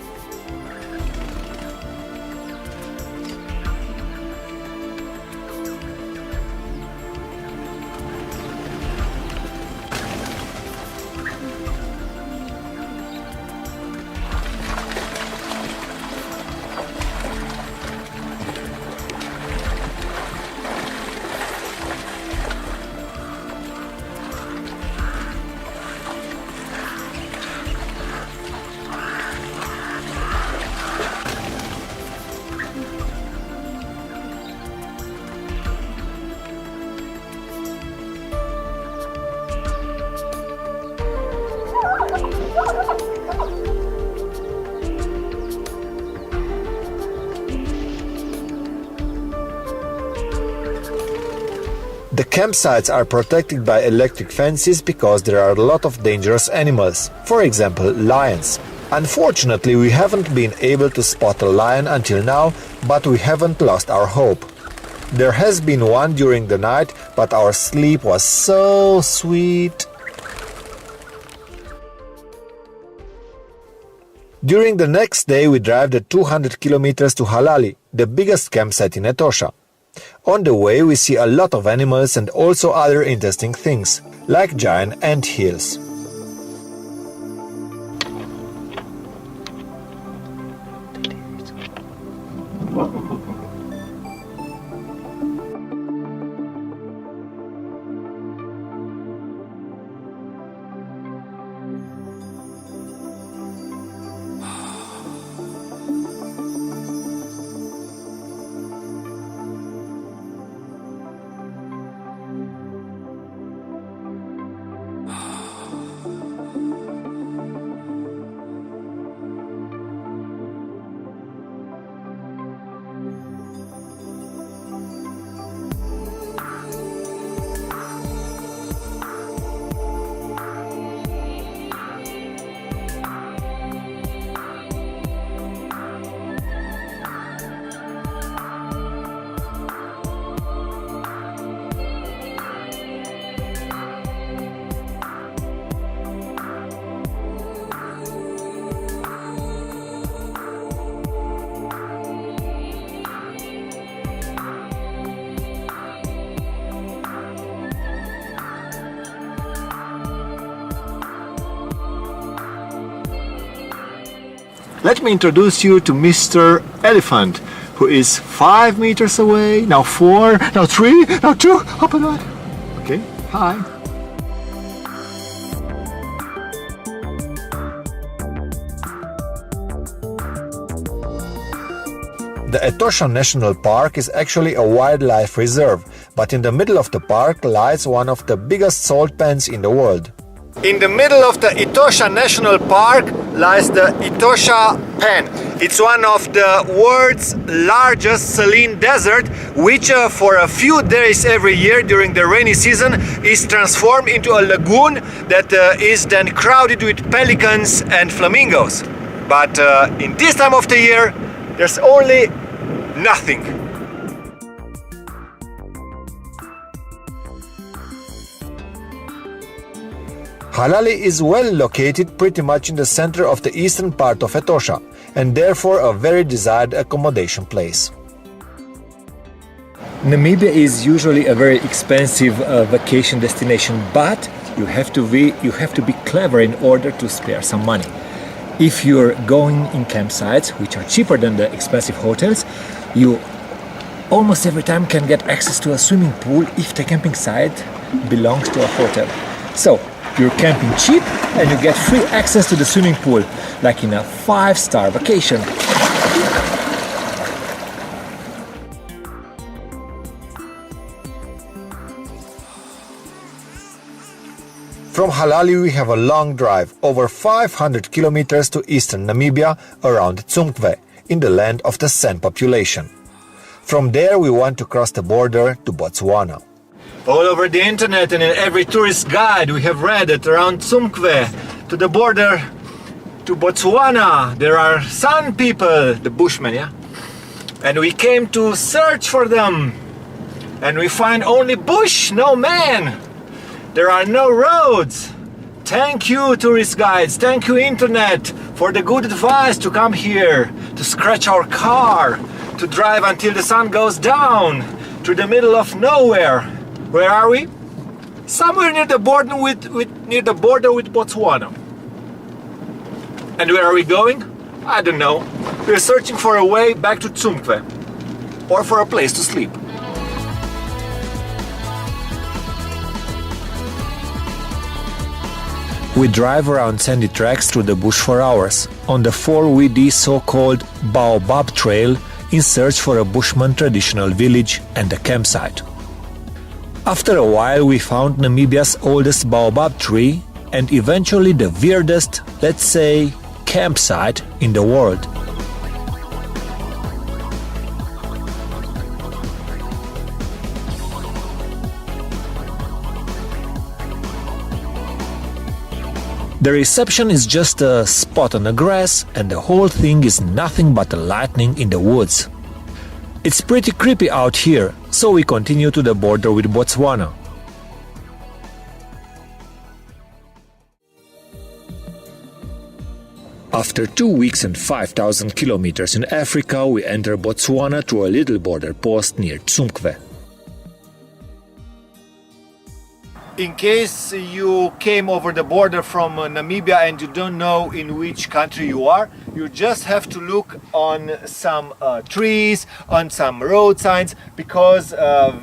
The campsites are protected by electric fences because there are a lot of dangerous animals, for example lions. Unfortunately, we haven't been able to spot a lion until now, but we haven't lost our hope. There has been one during the night, but our sleep was so sweet. During the next day we drive the 200 kilometers to Halali, the biggest campsite in Etosha. On the way we see a lot of animals and also other interesting things, like giant ant hills. Let me introduce you to Mr. Elephant, who is 5 meters away, now 4, now 3, now 2, up and on. Okay, hi. The Etosha National Park is actually a wildlife reserve, but in the middle of the park lies one of the biggest salt pans in the world. In the middle of the Etosha National Park lies the Etosha Pen. It's one of the world's largest saline desert, which for a few days every year during the rainy season is transformed into a lagoon that is then crowded with pelicans and flamingos. But in this time of the year, there's only nothing. Halali is well located pretty much in the center of the eastern part of Etosha, and therefore a very desired accommodation place. Namibia is usually a very expensive vacation destination, but you have to be clever in order to spare some money. If you're going in campsites, which are cheaper than the expensive hotels, you almost every time can get access to a swimming pool if the camping site belongs to a hotel. So you're camping cheap and you get free access to the swimming pool, like in a 5-star vacation. From Halali we have a long drive, over 500 kilometers to eastern Namibia, around Zambia, in the land of the San population. From there we want to cross the border to Botswana. All over the internet and in every tourist guide we have read that around Zambia, to the border to Botswana, there are San people, the Bushmen, yeah? And we came to search for them. And we find only bush, no man. There are no roads. Thank you, tourist guides. Thank you, internet, for the good advice to come here, to scratch our car, to drive until the sun goes down, to the middle of nowhere. Where are we? Somewhere near the border with Botswana. And where are we going? I don't know. We're searching for a way back to Zambia, or for a place to sleep. We drive around sandy tracks through the bush for hours, on the 4WD so-called Baobab Trail, in search for a Bushman traditional village and a campsite. After a while we found Namibia's oldest baobab tree and eventually the weirdest, let's say, campsite in the world. The reception is just a spot on the grass and the whole thing is nothing but a lightning in the woods. It's pretty creepy out here, so we continue to the border with Botswana. After 2 weeks and 5,000 kilometers in Africa, we enter Botswana through a little border post near Zambia. In case you came over the border from Namibia and you don't know in which country you are, you just have to look on some trees, on some road signs, because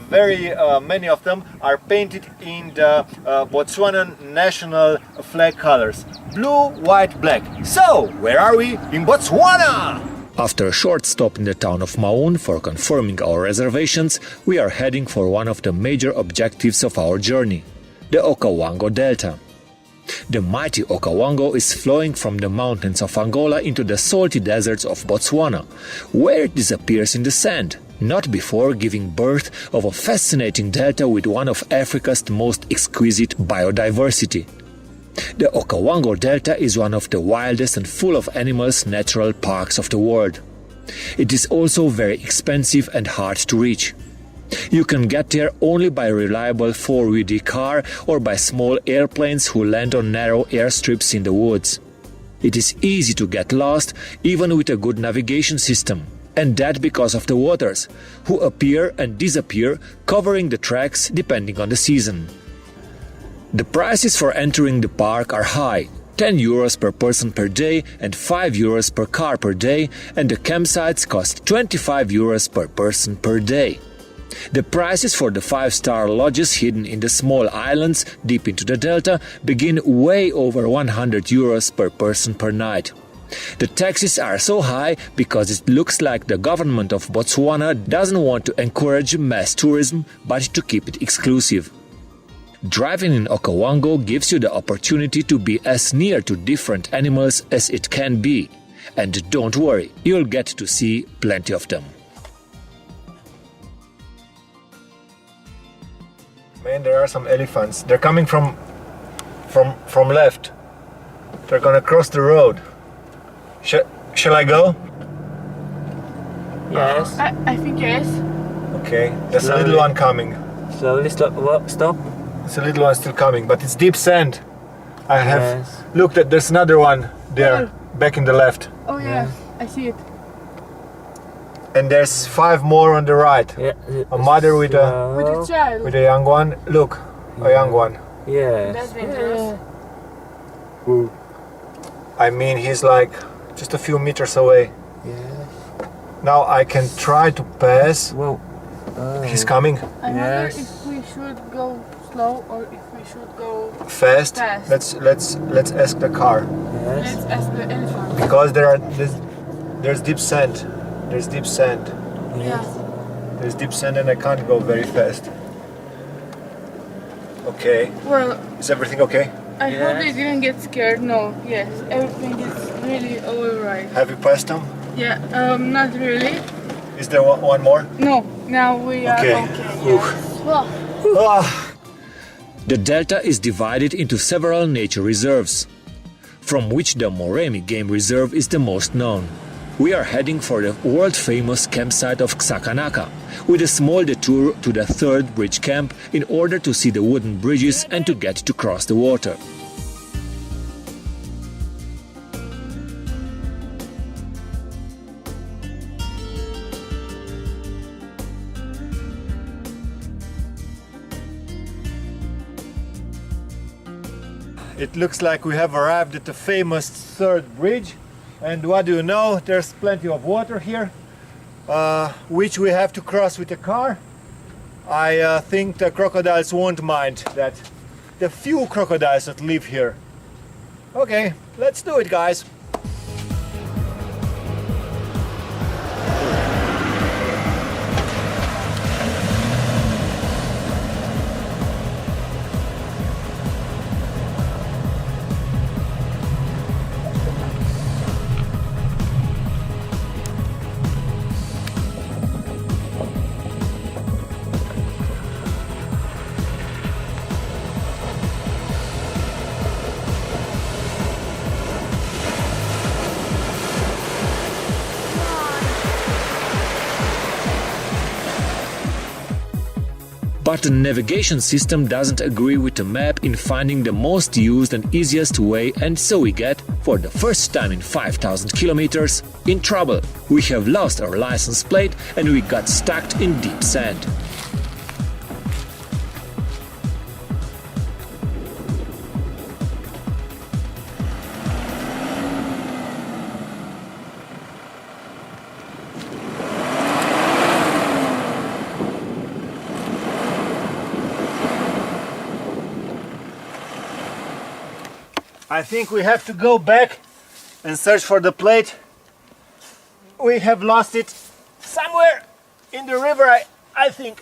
very many of them are painted in the Botswana national flag colors. Blue, white, black. So, where are we? In Botswana! After a short stop in the town of Maun for confirming our reservations, we are heading for one of the major objectives of our journey, the Okavango Delta. The mighty Okavango is flowing from the mountains of Angola into the salty deserts of Botswana, where it disappears in the sand, not before giving birth of a fascinating delta with one of Africa's most exquisite biodiversity. The Okavango Delta is one of the wildest and full of animals natural parks of the world. It is also very expensive and hard to reach. You can get there only by a reliable 4WD car or by small airplanes who land on narrow airstrips in the woods. It is easy to get lost even with a good navigation system, and that because of the waters, who appear and disappear, covering the tracks depending on the season. The prices for entering the park are high, 10 euros per person per day and 5 euros per car per day, and the campsites cost 25 euros per person per day. The prices for the 5-star lodges hidden in the small islands deep into the delta begin way over 100 euros per person per night. The taxes are so high because it looks like the government of Botswana doesn't want to encourage mass tourism but to keep it exclusive. Driving in Okavango gives you the opportunity to be as near to different animals as it can be. And don't worry, you'll get to see plenty of them. Man, there are some elephants. They're coming from left. They're gonna cross the road. Shall I go? Yes. I think yes. Okay, there's a Slowly. little one coming. Slowly stop. It's a little one still coming, but it's deep sand. I have Yes. looked at. There's another one there, back in the left, Oh yeah, I see it. and there's 5 more on the right. Yeah. A mother with a With a child. with a young one. Look, a young one. Yes. That's dangerous. I mean, he's like just a few meters away. Yes. Now I can try to pass. Whoa. He's coming I wonder Yes. if we should go slow or if we should go. fast. Fast. Let's ask the car, Yes. Let's ask the elephant. because there's deep sand. There's deep sand. Yeah. There's deep sand and I can't go very fast. Okay, Well, is everything okay? I hope they Yes. didn't get scared. No. Yes, everything is really alright. Have you passed them? Yeah. Not really. Is there one more? No. Now we are Okay. okay. Oof. Yes. Well, The delta is divided into several nature reserves, from which the Moremi Game Reserve is the most known. We are heading for the world-famous campsite of Xakanaka, with a small detour to the third bridge camp in order to see the wooden bridges and to get to cross the water. It looks like we have arrived at the famous third bridge, and what do you know, there's plenty of water here, which we have to cross with a car. I think the crocodiles won't mind that, the few crocodiles that live here. Okay, let's do it, guys. But the navigation system doesn't agree with the map in finding the most used and easiest way, and so we get, for the first time in 5,000 kilometers, in trouble. We have lost our license plate and we got stuck in deep sand. I think we have to go back and search for the plate. We have lost it somewhere in the river, I think.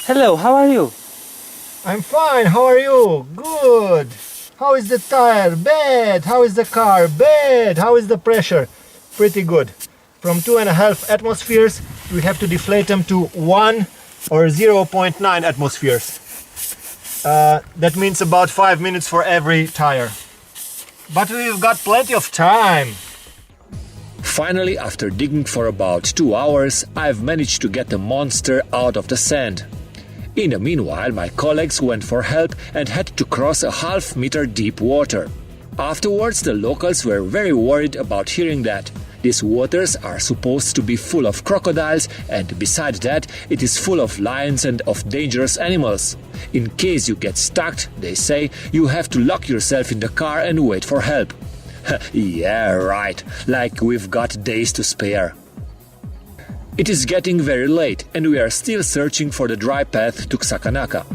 Hello, how are you? I'm fine, how are you? Good. How is the tire? Bad. How is the car? Bad. How is the pressure? Pretty good. From 2.5 atmospheres, we have to deflate them to 1 or 0.9 atmospheres. That means about 5 minutes for every tire. But we've got plenty of time. Finally, after digging for about 2 hours, I've managed to get the monster out of the sand. In the meanwhile, my colleagues went for help and had to cross a half-meter deep water. Afterwards, the locals were very worried about hearing that. These waters are supposed to be full of crocodiles, and besides that, it is full of lions and of dangerous animals. In case you get stuck, they say, you have to lock yourself in the car and wait for help. Yeah, right, like we've got days to spare. It is getting very late, and we are still searching for the dry path to Xakanaka.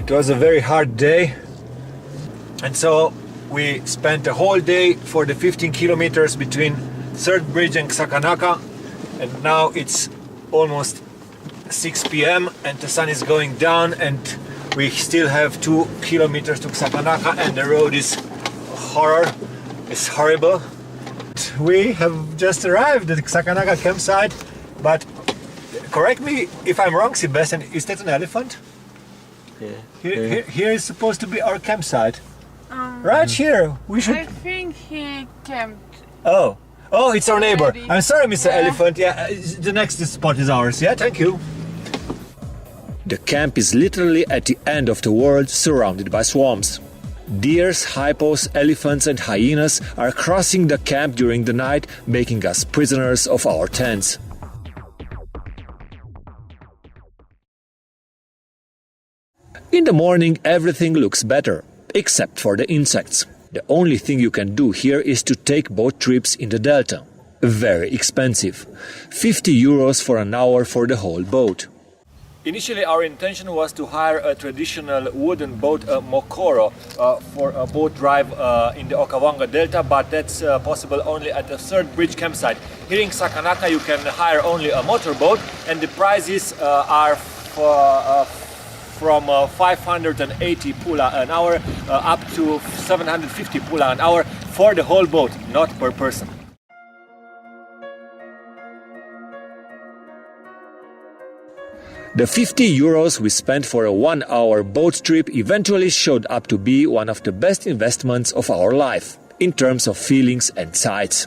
It was a very hard day, and so we spent a whole day for the 15 kilometers between Third Bridge and Xakanaka, and now it's almost 6 p.m. and the sun is going down, and we still have 2 kilometers to Xakanaka, and the road is horror. It's horrible. We have just arrived at the Xakanaka campsite, but correct me if I'm wrong, Sebastian, is that an elephant? Yeah. Here is supposed to be our campsite. Right here. We should. I think he camped. Oh, it's our neighbor. Already. I'm sorry, Mr. Yeah. Elephant. Yeah, the next spot is ours. Yeah, thank you. The camp is literally at the end of the world, surrounded by swamps. Deers, hippos, elephants and hyenas are crossing the camp during the night, making us prisoners of our tents. In the morning, everything looks better, except for the insects. The only thing you can do here is to take boat trips in the delta. Very expensive. 50 euros for an hour for the whole boat. Initially, our intention was to hire a traditional wooden boat, a mokoro, for a boat drive in the Okawanga Delta, but that's possible only at a third bridge campsite. Here in Sakanaka, you can hire only a motorboat, and the prices are from 580 pula an hour up to 750 pula an hour for the whole boat, not per person. The 50 euros we spent for a 1-hour boat trip eventually showed up to be one of the best investments of our life, in terms of feelings and sights.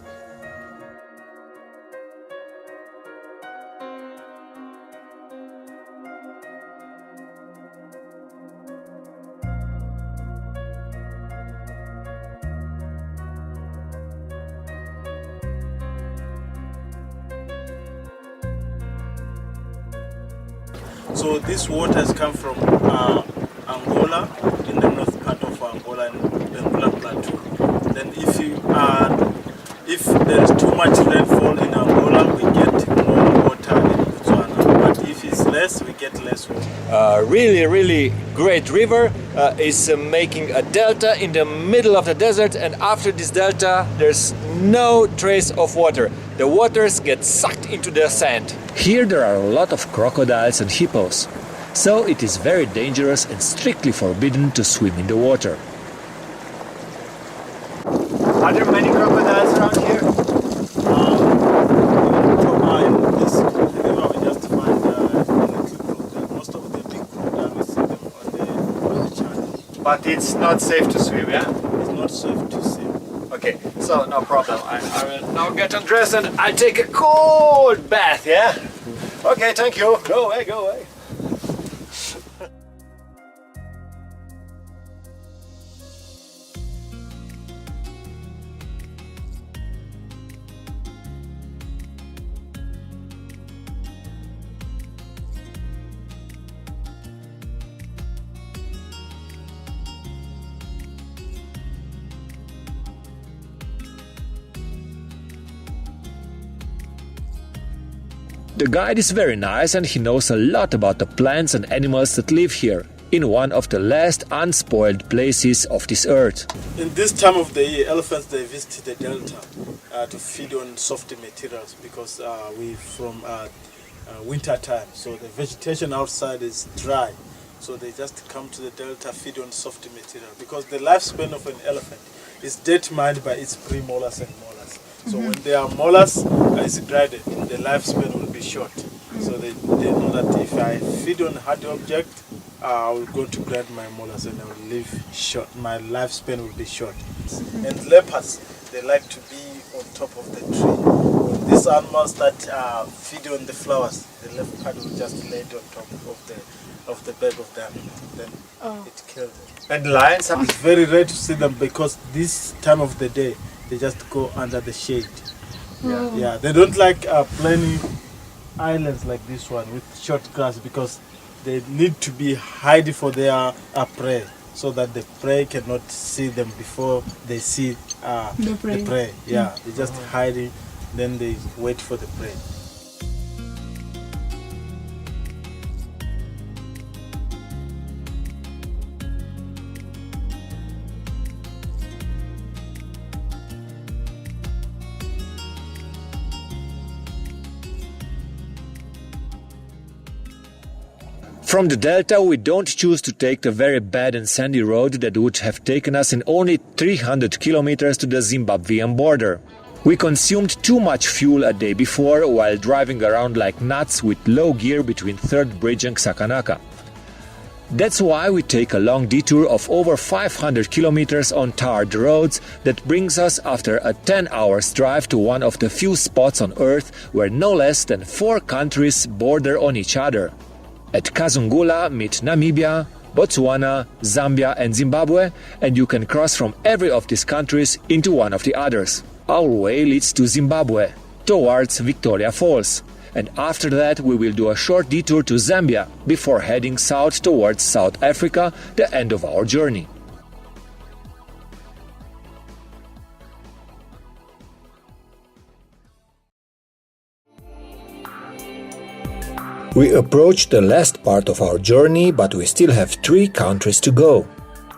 So this water has come from Angola, in the north part of Angola and Benguela Plateau. Then if there is too much rainfall in Angola, we get more water in Botswana. But if it's less, we get less water. Really great river is making a delta in the middle of the desert, and after this delta there's no trace of water. The waters get sucked into the sand. Here there are a lot of crocodiles and hippos, so it is very dangerous and strictly forbidden to swim in the water. Are there many crocodiles around here? In this river, we just find a little crocodile. Most of the big crocodiles, we see them on the channel. But it's not safe to swim, yeah? It's not safe to see. Okay, so no problem. I will now get undressed and I'll take a cold bath, yeah? Okay, thank you. Go away, go away. The guide is very nice and he knows a lot about the plants and animals that live here, in one of the last unspoiled places of this earth. In this time of the year, elephants they visit the delta to feed on soft materials because we from winter time, so the vegetation outside is dry. So they just come to the delta, feed on soft material because the lifespan of an elephant is determined by its premolars and molars. So when their molars is graded, the lifespan will be short. So they know that if I feed on hard object, I will go to grade my molars and I will live short. My lifespan will be short. And leopards, they like to be on top of the tree. When these animals that feed on the flowers, the leopard will just lay it on top of the back of them. Then it kills them. And lions? It's very rare to see them because this time of the day, they just go under the shade. Yeah, they don't like plenty islands like this one with short grass because they need to be hiding for their prey so that the prey cannot see them before they see the prey. Yeah, they just hiding, then they wait for the prey. From the delta we don't choose to take the very bad and sandy road that would have taken us in only 300 kilometers to the Zimbabwean border. We consumed too much fuel a day before while driving around like nuts with low gear between 3rd Bridge and Sakanaka. That's why we take a long detour of over 500 kilometers on tarred roads that brings us after a 10-hour drive to one of the few spots on Earth where no less than 4 countries border on each other. At Kazungula meet Namibia, Botswana, Zambia and Zimbabwe, and you can cross from every of these countries into one of the others. Our way leads to Zimbabwe, towards Victoria Falls, and after that we will do a short detour to Zambia before heading south towards South Africa, the end of our journey. We approach the last part of our journey, but we still have 3 countries to go.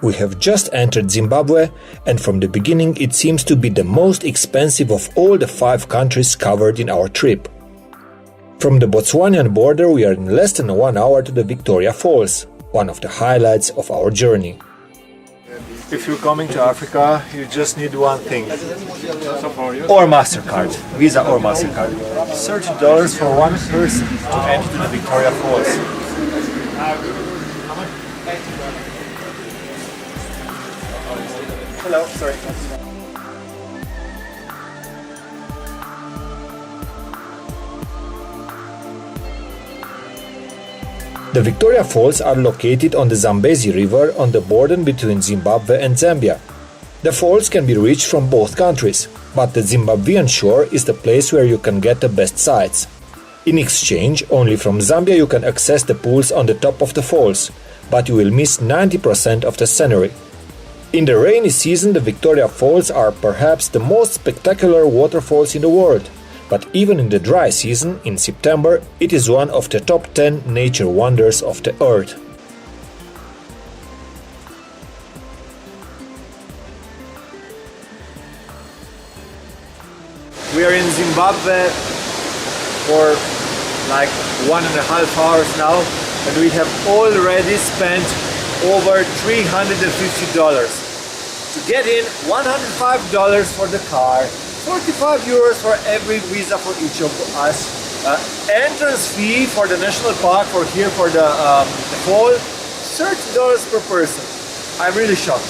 We have just entered Zimbabwe, and from the beginning it seems to be the most expensive of all the 5 countries covered in our trip. From the Botswanian border we are in less than 1 hour to the Victoria Falls, one of the highlights of our journey. If you're coming to Africa, you just need one thing. Or MasterCard. Visa or MasterCard. $30 for one person to enter to the Victoria Falls. Hello, sorry. The Victoria Falls are located on the Zambezi River on the border between Zimbabwe and Zambia. The falls can be reached from both countries, but the Zimbabwean shore is the place where you can get the best sights. In exchange, only from Zambia you can access the pools on the top of the falls, but you will miss 90% of the scenery. In the rainy season, the Victoria Falls are perhaps the most spectacular waterfalls in the world. But even in the dry season, in September, it is one of the top 10 nature wonders of the earth. We are in Zimbabwe for like 1.5 hours now, and we have already spent over $350. To get in, $105 for the car, 45 euros for every visa for each of us. Entrance fee for the national park for here for the fall, $30 per person. I'm really shocked.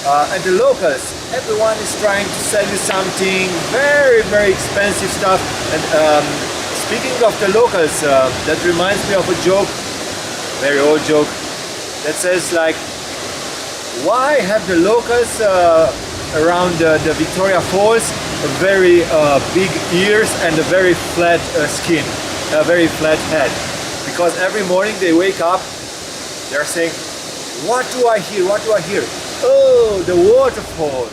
And the locals, everyone is trying to sell you something very, very expensive stuff. And speaking of the locals, that reminds me of a joke, very old joke, that says like, why have the locals around the Victoria Falls very big ears and a very flat skin, a very flat head? Because every morning they wake up, they're saying, what do I hear, what do I hear? Oh, the waterfall!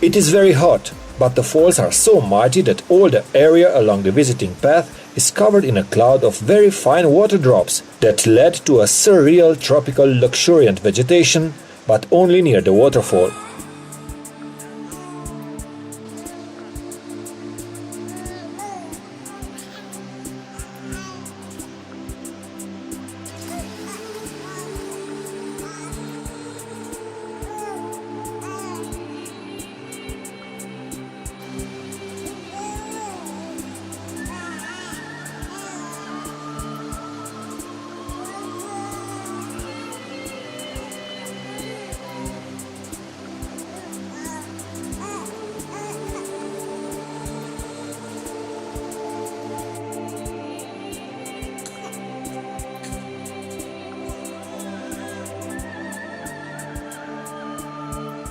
It is very hot, but the falls are so mighty that all the area along the visiting path is covered in a cloud of very fine water drops that led to a surreal tropical luxuriant vegetation, but only near the waterfall.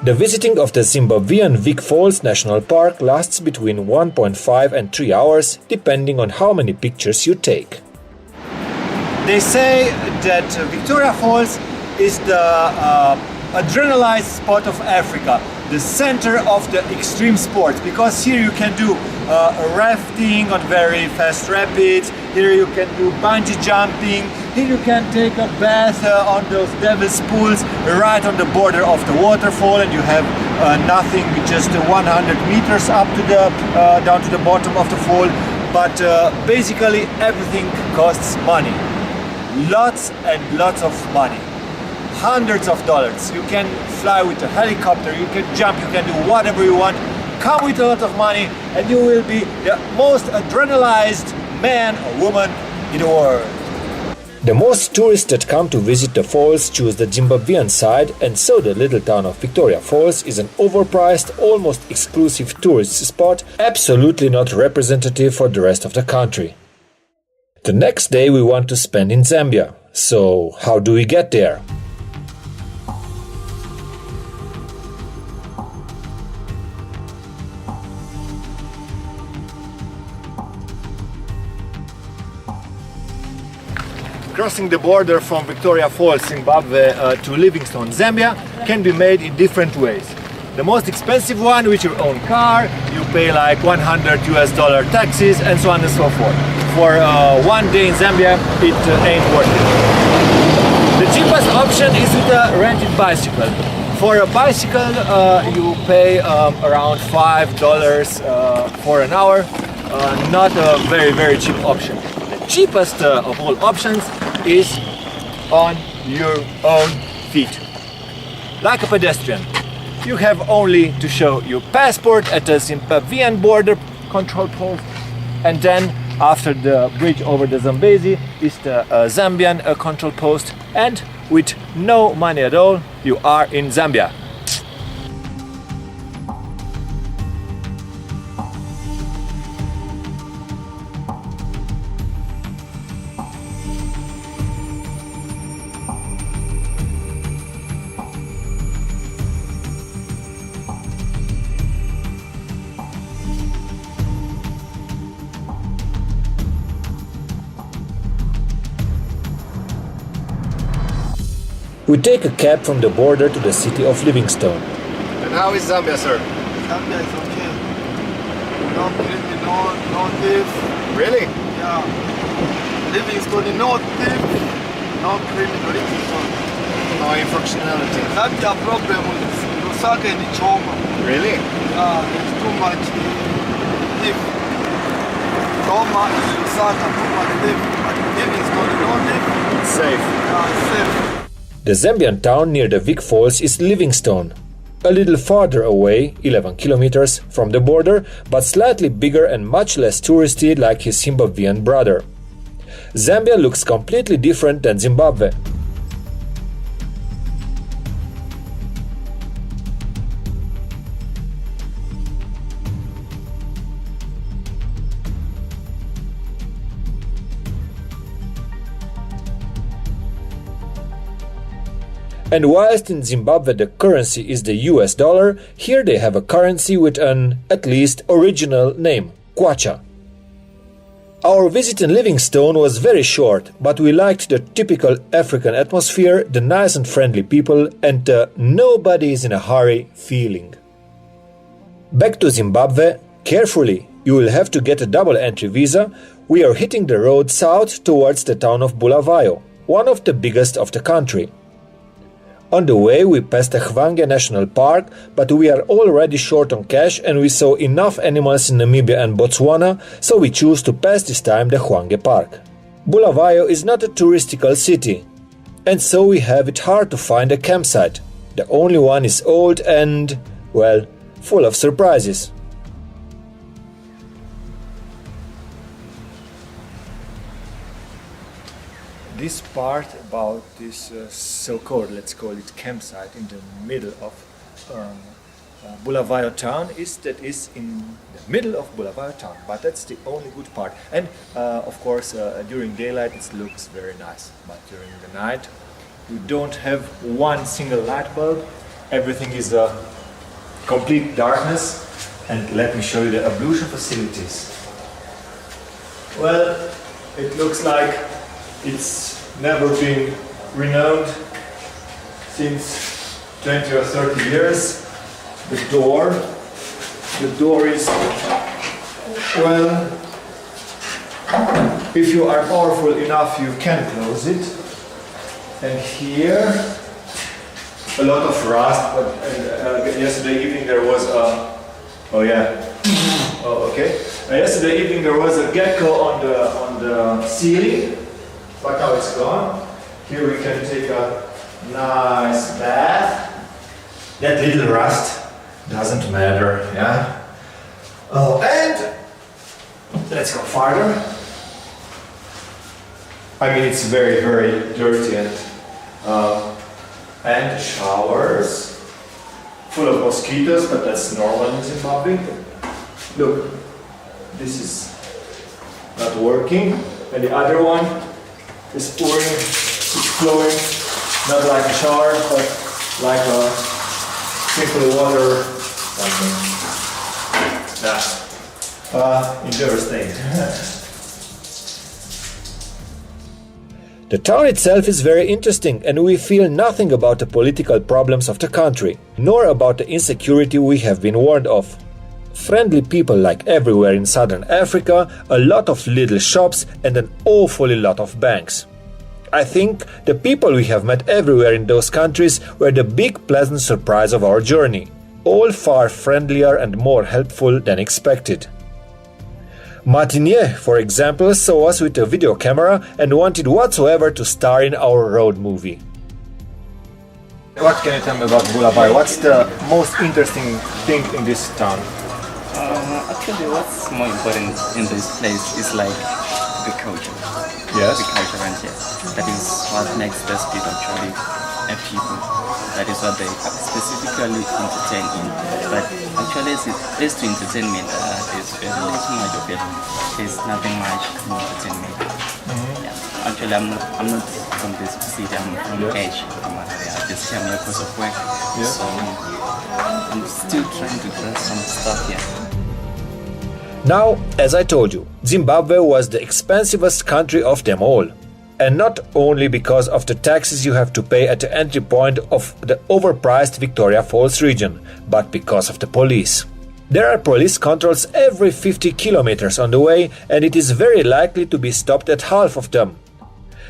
The visiting of the Zimbabwean Vic Falls National Park lasts between 1.5 and 3 hours, depending on how many pictures you take. They say that Victoria Falls is the adrenalized spot of Africa, the center of the extreme sports, because here you can do rafting on very fast rapids, here you can do bungee jumping, here you can take a bath on those devil's pools right on the border of the waterfall, and you have nothing, just 100 meters up to the down to the bottom of the fall. But basically everything costs money, lots and lots of money, hundreds of dollars. You can fly with a helicopter, you can jump, you can do whatever you want. Come with a lot of money and you will be the most adrenalized man or woman in the world. The most tourists that come to visit the falls choose the Zimbabwean side, and so the little town of Victoria Falls is an overpriced, almost exclusive tourist spot, absolutely not representative for the rest of the country. The next day we want to spend in Zambia, so how do we get there? Crossing the border from Victoria Falls, Zimbabwe to Livingstone, Zambia can be made in different ways. The most expensive one, with your own car, you pay like $100 taxes and so on and so forth. For 1 day in Zambia, it ain't worth it. The cheapest option is with a rented bicycle. For a bicycle, you pay around $5 for an hour. Not a very cheap option. The cheapest of all options is on your own feet, like a pedestrian. You have only to show your passport at a Zimbabwean border control post, and then after the bridge over the Zambezi is the Zambian control post, and with no money at all, you are in Zambia. We take a cab from the border to the city of Livingstone. And how is Zambia, sir? Zambia is okay. No criminal, no thief. Really? Yeah. Livingstone, no thief, no criminal. Livingstone. No infractionality. Zambia problem is Lusaka and Choma. Really? Yeah, there's too much thief. Choma and Lusaka, too much thief. But Livingstone, no thief. It's safe. Yeah, it's safe. The Zambian town near the Vic Falls is Livingstone, a little farther away, 11 kilometers from the border, but slightly bigger and much less touristy like his Zimbabwean brother. Zambia looks completely different than Zimbabwe. And whilst in Zimbabwe the currency is the US dollar, here they have a currency with an, at least, original name, kwacha. Our visit in Livingstone was very short, but we liked the typical African atmosphere, the nice and friendly people, and the nobody is in a hurry feeling. Back to Zimbabwe, carefully, you will have to get a double entry visa. We are hitting the road south towards the town of Bulawayo, one of the biggest of the country. On the way we passed the Hwange National Park, but we are already short on cash and we saw enough animals in Namibia and Botswana, so we choose to pass this time the Hwange Park. Bulawayo is not a touristical city, and so we have it hard to find a campsite. The only one is old and, well, full of surprises. This part about this so-called, let's call it campsite in the middle of Bulawayo town is in the middle of Bulawayo town, but that's the only good part. And of course during daylight it looks very nice, but during the night you don't have one single light bulb, everything is complete darkness. And let me show you the ablution facilities. Well, it looks like it's never been renowned since 20 or 30 years. The door is, well, if you are powerful enough you can close it. And here a lot of rust, but yesterday evening there was a, yesterday evening there was a gecko on the ceiling. But now it's gone. Here we can take a nice bath. That little rust doesn't matter, yeah? Oh, and let's go farther. I mean, it's very dirty and showers full of mosquitoes, but that's normal in Zimbabwe. Look, this is not working, and the other one is flowing, not like a shower, but like a simple water something. Yeah. Enjoy your stay. The town itself is very interesting and we feel nothing about the political problems of the country, nor about the insecurity we have been warned of. Friendly people like everywhere in southern Africa, a lot of little shops and an awfully lot of banks. I think the people we have met everywhere in those countries were the big pleasant surprise of our journey, all far friendlier and more helpful than expected. Martinier, for example, saw us with a video camera and wanted whatsoever to star in our road movie. What can you tell me about Bulawayo? What's the most interesting thing in this town? Actually, what's more important in this place is like the culture. Yes. The culture, and yes, that is what makes those people actually a people. That is what they specifically entertain in. But actually, as to entertainment, there's very little much of it. There's nothing much in entertainment. Yeah. Actually, I'm not from this city. I'm from Asia. I just came here because of work. So I'm still trying to grasp some stuff here. Now, as I told you, Zimbabwe was the expensivest country of them all. And not only because of the taxes you have to pay at the entry point of the overpriced Victoria Falls region, but because of the police. There are police controls every 50 kilometers on the way, and it is very likely to be stopped at half of them.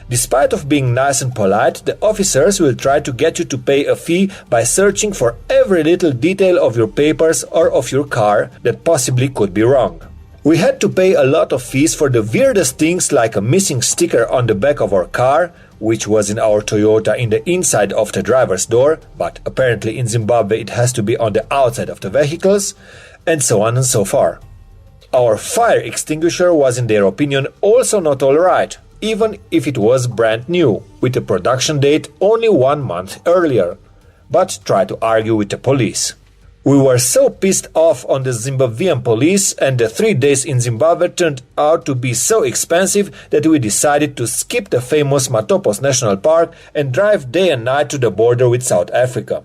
Despite of being nice and polite, the officers will try to get you to pay a fee by searching for every little detail of your papers or of your car that possibly could be wrong. We had to pay a lot of fees for the weirdest things, like a missing sticker on the back of our car, which was in our Toyota in the inside of the driver's door, but apparently in Zimbabwe it has to be on the outside of the vehicles, and so on and so far. Our fire extinguisher was, in their opinion, also not alright, even if it was brand new, with a production date only 1 month earlier. But try to argue with the police. We were so pissed off on the Zimbabwean police, and the 3 days in Zimbabwe turned out to be so expensive that we decided to skip the famous Matopos National Park and drive day and night to the border with South Africa.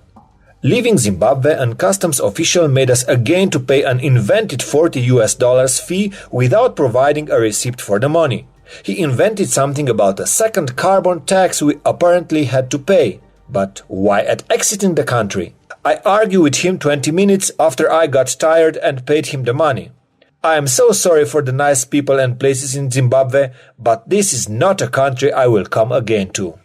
Leaving Zimbabwe, a customs official made us again to pay an invented $40 fee without providing a receipt for the money. He invented something about a second carbon tax we apparently had to pay. But why at exiting the country? I argued with him 20 minutes after I got tired and paid him the money. I am so sorry for the nice people and places in Zimbabwe, but this is not a country I will come again to.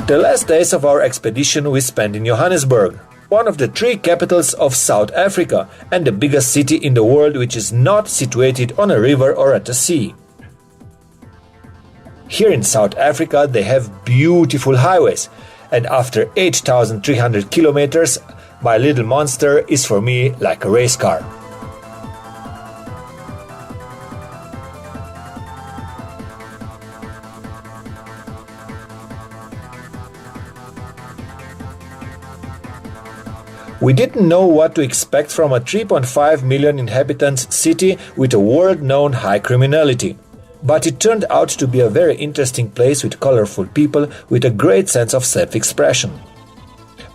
The last days of our expedition we spent in Johannesburg, one of the 3 capitals of South Africa and the biggest city in the world which is not situated on a river or at the sea. Here in South Africa they have beautiful highways, and after 8,300 kilometers, my little monster is for me like a race car. We didn't know what to expect from a 3.5 million inhabitants city with a world-known high criminality. But it turned out to be a very interesting place with colorful people with a great sense of self-expression.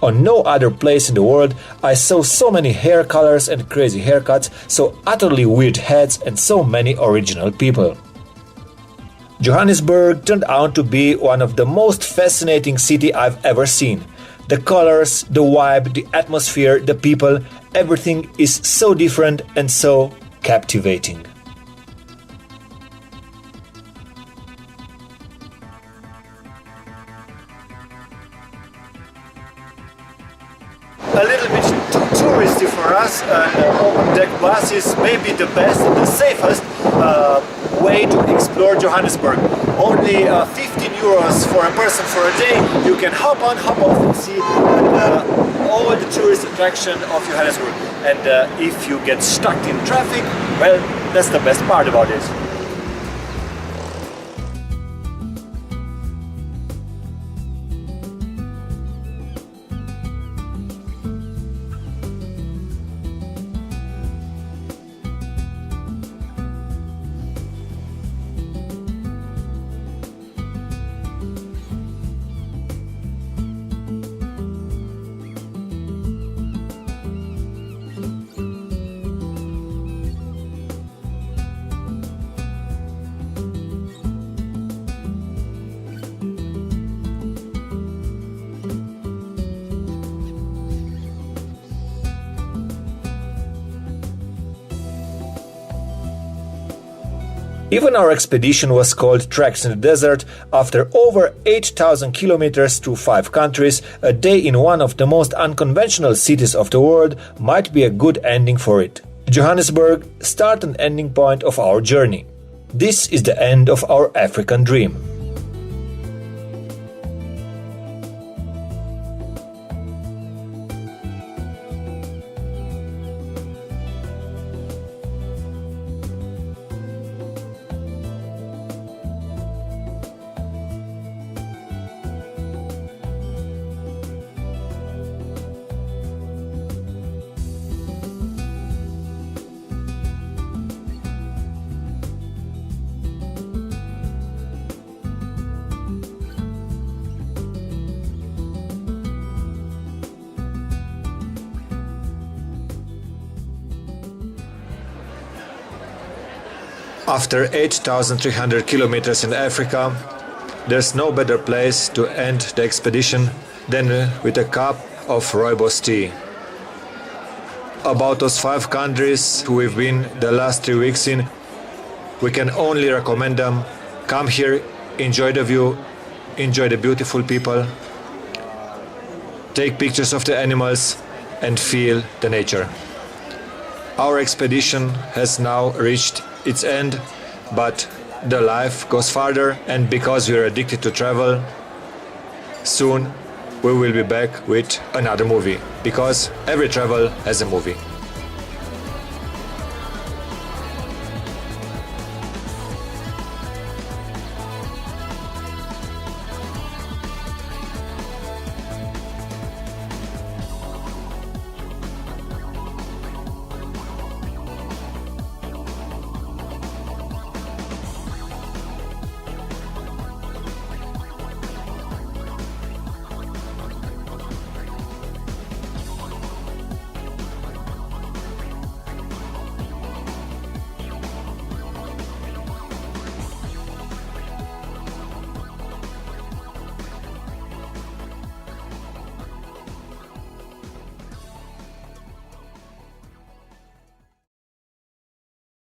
On no other place in the world I saw so many hair colors and crazy haircuts, so utterly weird heads and so many original people. Johannesburg turned out to be one of the most fascinating cities I've ever seen. The colors, the vibe, the atmosphere, the people, everything is so different and so captivating. A little bit touristy for us, and open deck bus is maybe the best and the safest way to explore Johannesburg. Only 15 euros for a person for a day. You can hop on, hop off and see all the tourist attraction of Johannesburg. And if you get stuck in traffic, well, that's the best part about it. Even our expedition was called Treks in the Desert. After over 8,000 kilometers through 5 countries, a day in one of the most unconventional cities of the world might be a good ending for it. Johannesburg, start and ending point of our journey. This is the end of our African dream. After 8,300 kilometers in Africa, there's no better place to end the expedition than with a cup of rooibos tea. About those 5 countries we've been the last 3 weeks in, we can only recommend them. Come here, enjoy the view, enjoy the beautiful people, take pictures of the animals and feel the nature. Our expedition has now reached its end, but the life goes farther, and because we are addicted to travel, soon we will be back with another movie, because every travel has a movie.